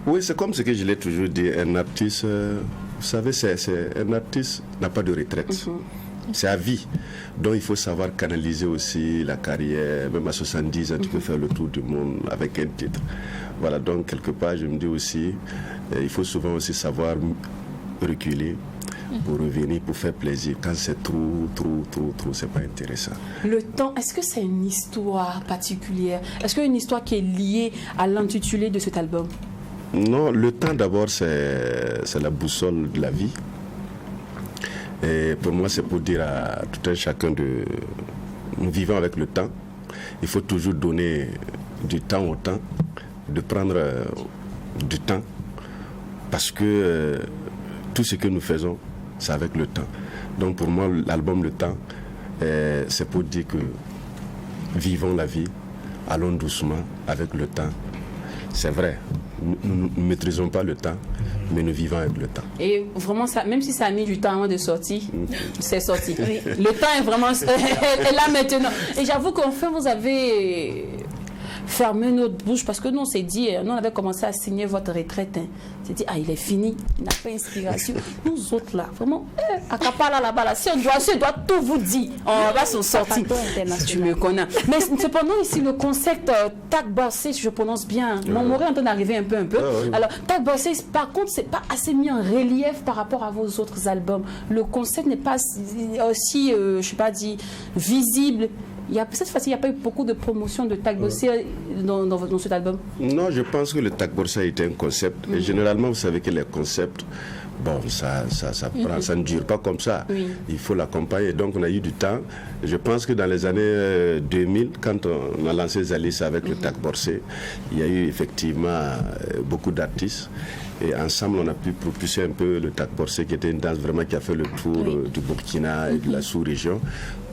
Oui, c'est comme ce que je l'ai toujours dit, un artiste Vous savez, un artiste n'a pas de retraite. C'est à vie. Donc il faut savoir canaliser aussi la carrière. Même à 70 ans, tu peux faire le tour du monde avec un titre. Voilà, donc quelque part, je me dis aussi, il faut souvent aussi savoir reculer pour revenir, pour faire plaisir. Quand c'est trop, c'est pas intéressant. Le temps, est-ce que c'est une histoire particulière? Est-ce qu'il y a une histoire qui est liée à l'intitulé de cet album? Non, le temps d'abord, c'est la boussole de la vie. Et pour moi, c'est pour dire à tout un chacun de... Nous vivons avec le temps. Il faut toujours donner du temps au temps, de prendre du temps. Parce que tout ce que nous faisons, c'est avec le temps. Donc pour moi, l'album Le Temps, c'est pour dire que vivons la vie, allons doucement avec le temps. C'est vrai, nous ne maîtrisons pas le temps, mais nous vivons avec le temps. Et vraiment, ça, même si ça a mis du temps avant de sortir, c'est sorti. Oui. Le temps est vraiment est là maintenant. Et j'avoue qu'enfin, vous avez fermé notre bouche parce que nous, on s'est dit, nous, on avait commencé à signer votre retraite. Hein. On s'est dit, il est fini, il n'a pas inspiration. Nous autres, là, vraiment, à Kapala, là-bas, là, si on doit tout vous dire, on va s'en sortir. Tu me connais. Mais cependant, ici, le concept Tag Bossé, si je prononce bien, mon mot est en train d'arriver un peu. Alors, Tag Bossé, par contre, c'est pas assez mis en relief par rapport à vos autres albums. Le concept n'est pas aussi, je sais pas, dit, visible. Cette fois-ci, il n'y a pas eu beaucoup de promotion de Tag Bossé dans cet album? Non, je pense que le Tag Bossé était un concept. Et généralement, vous savez que les concepts, bon, ça ne dure pas comme ça. Oui. Il faut l'accompagner. Donc, on a eu du temps. Je pense que dans les années 2000, quand on a lancé Zalis avec le Tag Bossé, il y a eu effectivement beaucoup d'artistes. Et ensemble, on a pu propulser un peu le Tag Bossé, qui était une danse vraiment qui a fait le tour du Burkina et de la sous-région,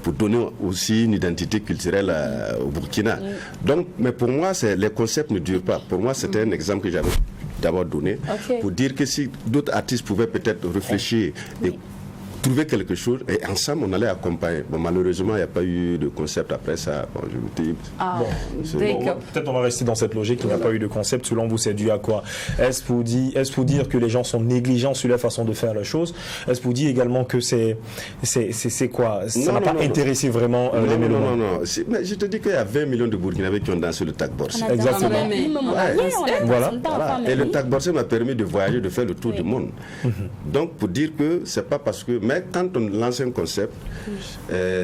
pour donner aussi une identité culturelle au Burkina. Donc, mais pour moi, les concepts ne durent pas. Pour moi, c'était un exemple que j'avais d'abord donné pour dire que si d'autres artistes pouvaient peut-être réfléchir et trouver quelque chose, et ensemble on allait accompagner. Bon, malheureusement, il n'y a pas eu de concept après ça. Bon, je me dis, peut-être on va rester dans cette logique, il n'y a pas eu de concept. Selon vous, c'est dû à quoi? Est-ce pour dire que les gens sont négligents sur la façon de faire la chose? Est-ce pour dire également que c'est quoi? Ça n'a pas intéressé vraiment les Mélomanes? Non. Mais je te dis qu'il y a 20 millions de Burkinabés qui ont dansé le Tag Bossé. Exactement. Voilà. Et le Tag Bossé m'a permis de voyager, de faire le tour du monde. Donc, pour dire que c'est pas parce que... Mais quand on lance un concept,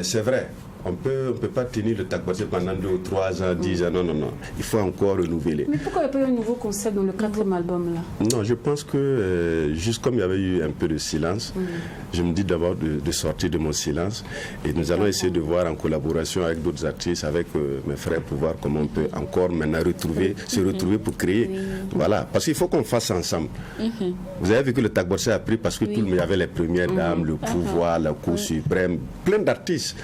c'est vrai, on peut pas tenir le Tag Bossé pendant 2 ou 3 ans, 10 ans, non. Il faut encore renouveler. Mais pourquoi il n'y a pas eu un nouveau concept dans le 4e album là? Non, je pense que juste comme il y avait eu un peu de silence, je me dis d'abord de sortir de mon silence et nous allons essayer de voir en collaboration avec d'autres artistes, avec mes frères, pour voir comment on peut encore maintenant se retrouver pour créer. Voilà, parce qu'il faut qu'on fasse ensemble. Vous avez vu que le Tag Bossé a pris parce que tout le monde avait les premières dames, le pouvoir, la Cour suprême, plein d'artistes.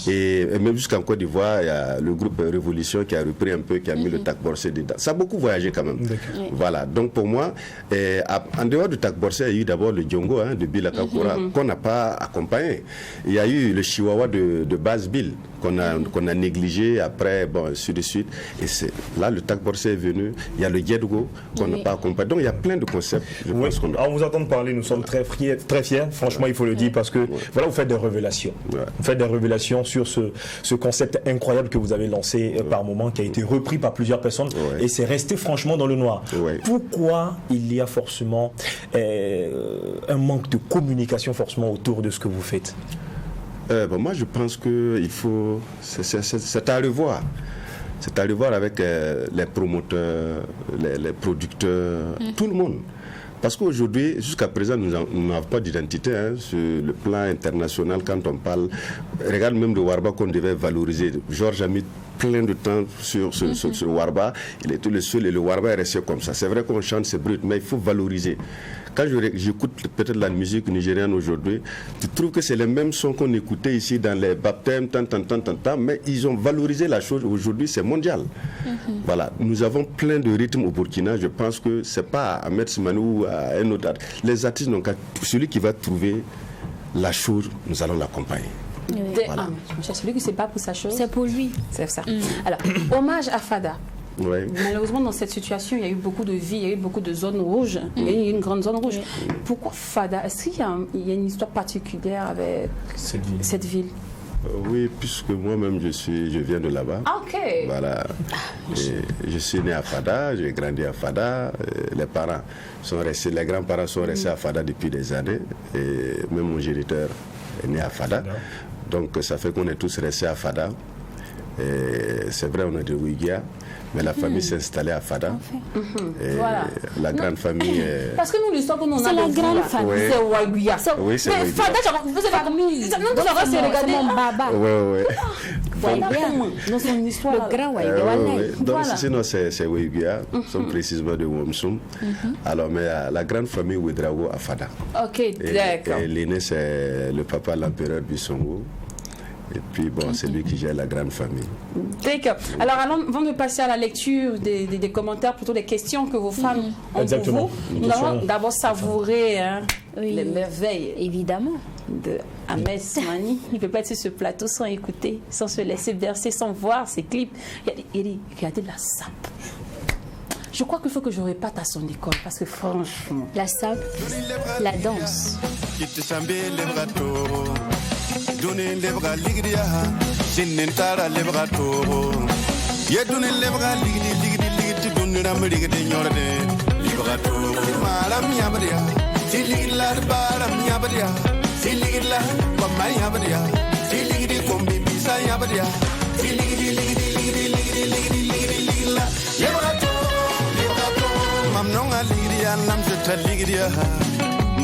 Et même jusqu'en Côte d'Ivoire, il y a le groupe Révolution qui a repris un peu, qui a mis le Tag Bossé dedans. Ça a beaucoup voyagé quand même. Voilà, donc pour moi, en dehors du Tag Bossé, il y a eu d'abord le Djongo de Bill Akakura, qu'on n'a pas accompagné. Il y a eu le Chihuahua de Baz Bill, qu'on a négligé, après, bon, ainsi de suite. Et là, le Tag Bossé est venu. Il y a le Djedgo qu'on n'a pas accompagné. Donc il y a plein de concepts. On vous entend parler, nous sommes très fiers, franchement, il faut le dire, parce que voilà, vous faites des révélations. Vous faites des révélations sur ce concept incroyable que vous avez lancé par moment, qui a été repris par plusieurs personnes, et c'est resté franchement dans le noir. Pourquoi il y a forcément un manque de communication forcément autour de ce que vous faites? Moi, je pense qu'il faut... C'est à revoir. C'est à revoir avec les promoteurs, les producteurs, tout le monde. Parce qu'aujourd'hui, jusqu'à présent, nous n'avons pas d'identité sur le plan international. Quand on parle, regarde même le Warba qu'on devait valoriser. Georges a mis plein de temps sur ce Warba. Il était le seul et le Warba est resté comme ça. C'est vrai qu'on chante, c'est brut, mais il faut valoriser. Quand j'écoute peut-être la musique nigériane aujourd'hui, tu trouves que c'est les mêmes sons qu'on écoutait ici dans les baptêmes, mais ils ont valorisé la chose. Aujourd'hui, c'est mondial. Voilà. Nous avons plein de rythmes au Burkina. Je pense que c'est pas à Ahmed Smanou ou à un autre artiste. Les artistes n'ont qu'à... Celui qui va trouver la chose, nous allons l'accompagner. Voilà. Celui qui ne sait pas pour sa chose, c'est pour lui. C'est ça. Alors, hommage à Fada. Ouais. Malheureusement, dans cette situation, il y a eu beaucoup de vies, il y a eu beaucoup de zones rouges. Il y a eu une grande zone rouge. Pourquoi Fada? Est-ce qu'il y a une histoire particulière avec cette ville? Oui, puisque moi-même je viens de là-bas. Ah, ok. Voilà. Et je suis né à Fada, j'ai grandi à Fada. Les parents sont restés, les grands-parents sont restés à Fada depuis des années. Et même mon géniteur est né à Fada. Donc ça fait qu'on est tous restés à Fada. C'est vrai, on est de Ouigia, mais la famille s'est installée à Fada. Et la grande famille. Parce que nous, l'histoire que nous C'est la grande famille. C'est Ouigia. Oui, c'est mais Ouigia. Fada, vous avez compris. Non, tu vas se regarder. Mon baba. Oui. Dans son histoire. Le grand Ouigia. Donc, Voilà. sinon, c'est Ouigia, sont précisément de Womsum. Alors, mais la grande famille Ouedraogo à Fada. Ok, d'accord. Et l'aîné, c'est le papa, l'empereur Bissongo. Et puis, bon, c'est lui qui gère la grande famille. D'accord. Alors, avant de passer à la lecture des commentaires, plutôt des questions que vos femmes ont Exactement. pour vous, nous allons d'abord savourer les merveilles Évidemment. de Ahmed Soumani. Il ne peut pas être sur ce plateau sans écouter, sans se laisser bercer, sans voir ses clips. Il dit, regardez la sape. Je crois qu'il faut que je répète à son école, parce que franchement... La sape, la danse. Duni lebra ligriya sinin tara lebra toro ye duni lebra ligri duni ram ligri nyorde lebra toro maram yabria siligla baram yabria siligla bamay yabria siligri kombi bisa yabria siligri lebra toro mamnonga ligriya lamse ligriya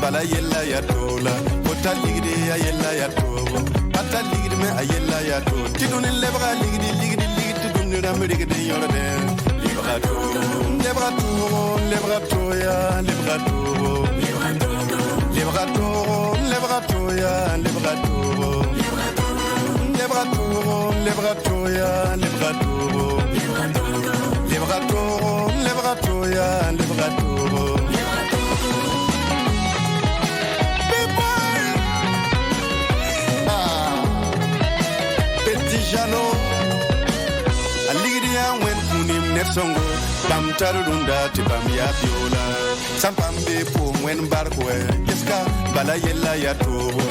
bala yella ya tola kota ligriya yella ya tola ata ligri me ayella ya to tidun lebra ligri tidun ramri de yorde lebra to ya lebra to ya lebra to ya Jano Aligria wen kunim nefsongo Bam tarunda tibam ya biola Sampambe po wen barkwe Yeska bala yella ya tobo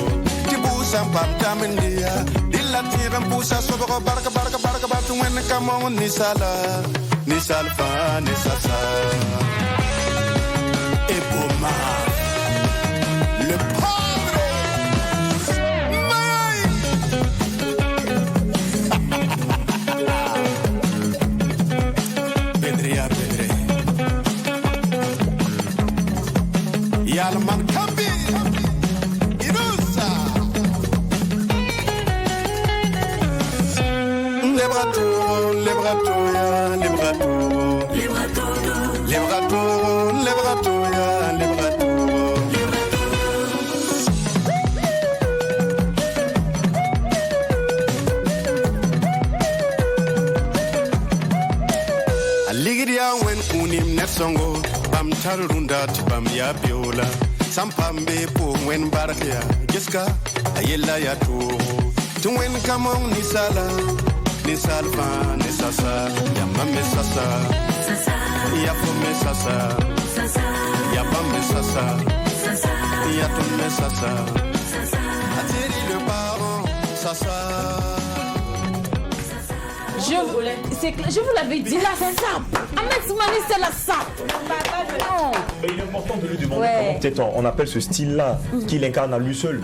Tibu sampam tamendia Dilla tiram pusa soboko barka Batu wen kamon nisala Nisalfa nisasa Eboma Le padre Yalman Kambi Irusa Lebrato ya Aligria wen unim nefsongo Bam tarunda tibam ya biola Sampambe po wen barkia Jiska ayella ya to Tuen kamon nisala Nisalfa nisasa Yamame sasa Yapome sasa Yapame sasa Yatome sasa Ateri le baron sasa Je vous l'avais dit, la sape. Ahmed Soumani, c'est la sape. Non. Mais il est important de lui demander comment peut-être on appelle ce style-là, qu'il incarne à lui seul.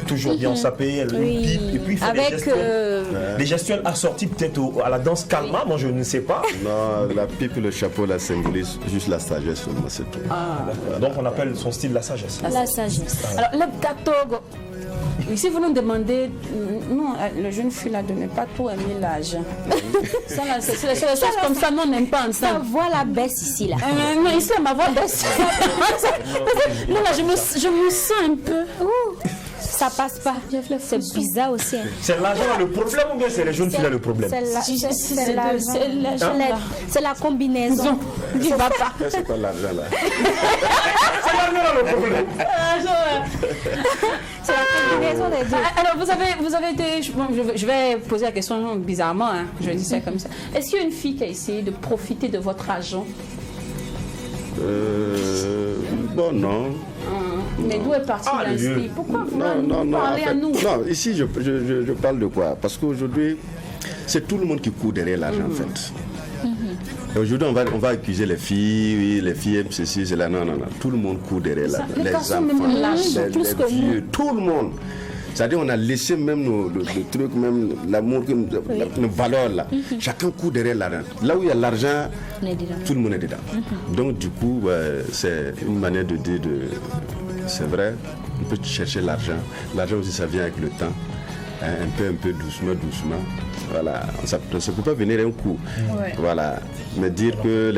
Toujours bien sapé, le pipe, et puis il fait des gestuels assortis peut-être à la danse calma, moi je ne sais pas. Non, la pipe et le chapeau la symbolise juste la sagesse, c'est tout. Donc on appelle son style la sagesse. La sagesse. Alors, le gâteau, si vous nous demandez, non, le jeune fille là de ne pas tout aimer l'âge. C'est les choses comme ça, nous on n'aime pas Ta ensemble. voix la baisse ici là. Non, ici ma voix baisse. Non, là, je me sens un peu. Ça passe pas. C'est bizarre aussi. Hein. C'est l'argent le problème ou bien c'est les jeunes qui ont le problème? C'est la combinaison. Du papa. C'est pas l'argent là. C'est l'argent le problème. C'est la combinaison des deux. Alors, vous avez été... Bon, je vais poser la question bizarrement, hein, je dis ça comme ça. Est-ce qu'il y a une fille qui a essayé de profiter de votre argent? Bon, non. Mais d'où est parti l'inspi? Pourquoi vous non, parlez à nous? Non, ici, je parle de quoi? Parce qu'aujourd'hui, c'est tout le monde qui court derrière l'argent, en fait. Aujourd'hui, on va accuser les filles, oui, les filles aiment ceci, cela. Non. Tout le monde court derrière l'argent. Les enfants, les vieux, tout le monde. C'est-à-dire on a laissé même le truc, même l'amour, nos valeurs là. Chacun court derrière l'argent. Là où il y a l'argent, tout le monde est dedans. Donc du coup, c'est une manière de dire, c'est vrai, on peut chercher l'argent. L'argent aussi, ça vient avec le temps. Un peu doucement. Voilà, ça ne peut pas venir un coup. Voilà, mais dire que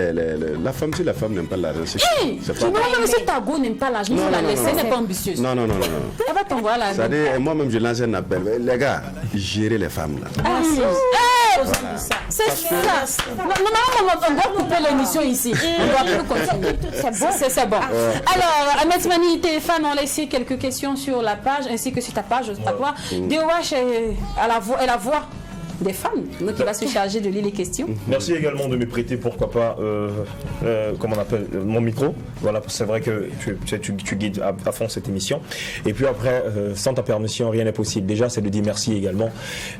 la femme, si la femme n'aime pas l'argent, c'est pas... Même si Tago n'aime pas l'argent, la laisser, n'est pas ambitieuse. Non. Elle va t'envoyer la... C'est-à-dire, moi-même, je lance un appel. Les gars, gérez les femmes là. Voilà. C'est ça. Non, on doit couper l'émission ici. On doit plus continuer. C'est bon. Alors, Ahmed Slimani, tes fans ont laissé quelques questions sur la page, ainsi que sur ta page, à toi. DOH est la voix des fans, donc il va se charger de lire les questions. Merci également de me prêter, pourquoi pas, comment on appelle, mon micro. Voilà, c'est vrai que tu guides à fond cette émission. Et puis après, sans ta permission, rien n'est possible. Déjà, c'est de dire merci également.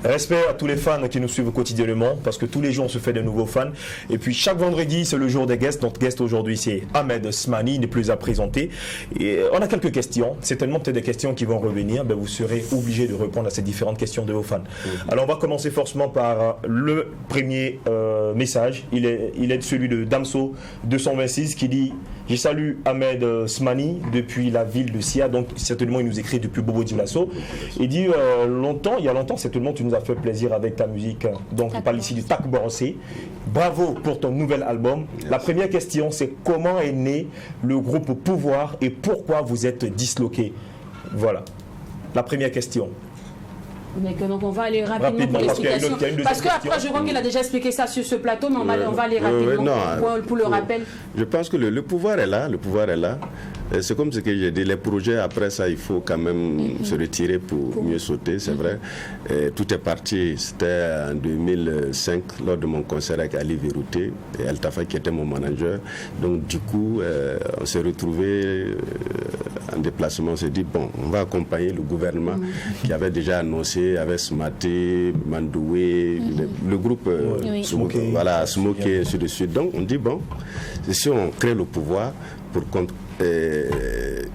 Respect à tous les fans qui nous suivent quotidiennement, parce que tous les jours, on se fait de nouveaux fans. Et puis chaque vendredi, c'est le jour des guests. Notre guest aujourd'hui, c'est Ahmed Slimani, il n'est plus à présenter. Et on a quelques questions. C'est tellement peut-être des questions qui vont revenir. Ben, vous serez obligé de répondre à ces différentes questions de vos fans. Alors, on va commencer forcément par le premier message. Il est celui de Damso 226 qui dit: je salue Ahmed Slimani depuis la ville de Sia. Donc certainement il nous écrit depuis Bobo Dioulasso. Il dit il y a longtemps certainement tu nous as fait plaisir avec ta musique. Donc il parle ici du Tak Borosé. Bravo pour ton nouvel album. La première question, c'est comment est né le groupe Pouvoir et pourquoi vous êtes disloqué? Voilà la première question. Donc on va aller rapidement pour l'explication. Parce qu'après, je crois qu'il a déjà expliqué ça sur ce plateau, mais on va aller rapidement pour le rappel. Je pense que le pouvoir est là. C'est comme ce que j'ai dit, les projets, après ça, il faut quand même se retirer pour mieux sauter, c'est vrai. Tout est parti, c'était en 2005, lors de mon concert avec Ali Verrouté et Altafa qui était mon manager. Donc du coup, on s'est retrouvés en déplacement, on s'est dit, bon, on va accompagner le gouvernement qui avait déjà annoncé, avec Smaté, Mandoué, le groupe Smoké, voilà, Smoké, et ainsi de suite. Donc on dit, bon, si on crée le pouvoir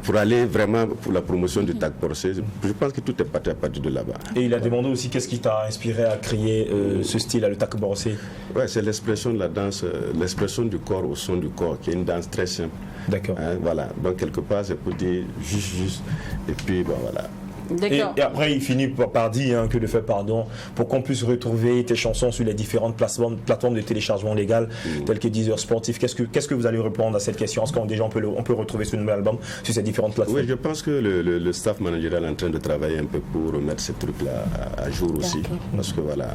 pour aller vraiment pour la promotion du Tak Borosé, je pense que tout est parti à partir de là-bas. Et il a demandé aussi qu'est-ce qui t'a inspiré à créer ce style, le Tak Borosé? Ouais, c'est l'expression de la danse, l'expression du corps au son du corps, qui est une danse très simple. D'accord. Voilà, donc quelque part c'est pour dire juste, et puis bon voilà. Et après, il finit par dire que de faire pardon pour qu'on puisse retrouver tes chansons sur les différentes plateformes de téléchargement légal, telles que Deezer, Sportif. Qu'est-ce que vous allez répondre à cette question? Est-ce qu'on peut retrouver ce nouvel album sur ces différentes plateformes? Oui, je pense que le staff managérial est en train de travailler un peu pour remettre ces trucs-là à jour aussi. Parce que voilà,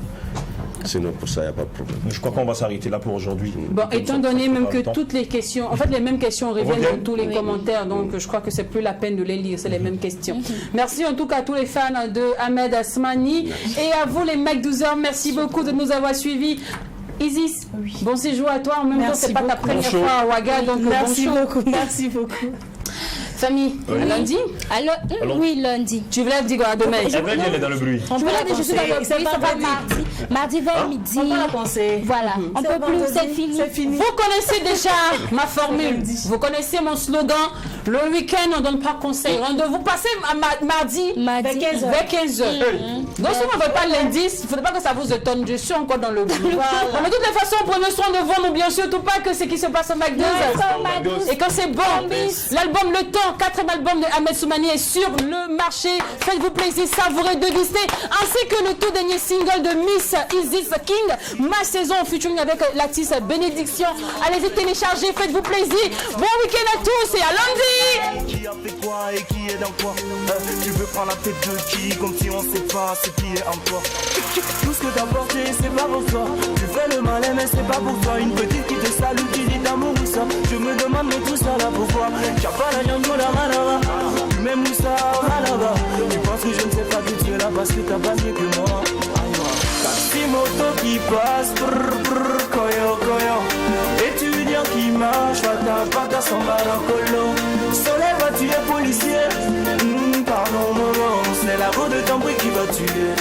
sinon pour ça, il n'y a pas de problème. Je crois qu'on va s'arrêter là pour aujourd'hui. Bon, étant donné même que toutes les questions, en fait, les mêmes questions reviennent dans tous les commentaires, donc je crois que c'est plus la peine de les lire, c'est les mêmes questions. Merci en tout cas à tous les fans de Ahmed Slimani et à vous les mecs 12h, merci beaucoup de nous avoir suivis. Isis, bon séjour à toi. En même temps, c'est pas ta première fois à Ouaga, donc merci beaucoup. Merci beaucoup. Famille, lundi? Oui, lundi. Tu voulais dire quoi demain? Elle est dans le bruit. Je suis dans le bruit, ça va mardi vers midi. On va la penser. Voilà, on peut plus, c'est fini. Vous connaissez déjà ma formule. Vous connaissez mon slogan. Le week-end, on ne donne pas conseil. Rendez-vous passez mardi vers 15h. Donc si on ne veut pas lundi, il ne faudrait pas que ça vous étonne. Je suis encore dans le bruit. De toutes les façons, prenez soin de vous. N'oublions surtout pas que ce qui se passe au McDonald's. Et quand c'est bon, l'album Le Temps, 4e album de Ahmed Slimani est sur le marché. Faites-vous plaisir, savourez, dégustez. Ainsi que le tout dernier single de Miss Isis King, Ma Saison, featuring avec l'artiste Bénédiction. Allez-y, téléchargez, faites-vous plaisir. Bon week-end à tous et à lundi. Qui a fait quoi et qui est dans quoi? Tu veux prendre la tête de qui comme si on sait pas ce qui est en toi? Tout ce que t'as porté c'est pas pour toi. Tu fais le malin mais c'est pas pour toi. Une petite qui te salue qui dit d'amour ou ça. Je me demande mais tout ça là pourquoi? T'as pas la yango la malava. Tu m'aimes ou ça malava. Tu penses que je ne sais pas que tu es là parce que t'as pas mieux que moi. Taxi moto qui passe, brr brr, koyo koyo. Étudiant qui marche, fata fata sans baracolo. Soleil va tuer policier. Pardon maman, c'est la voix de ton bruit qui va tuer.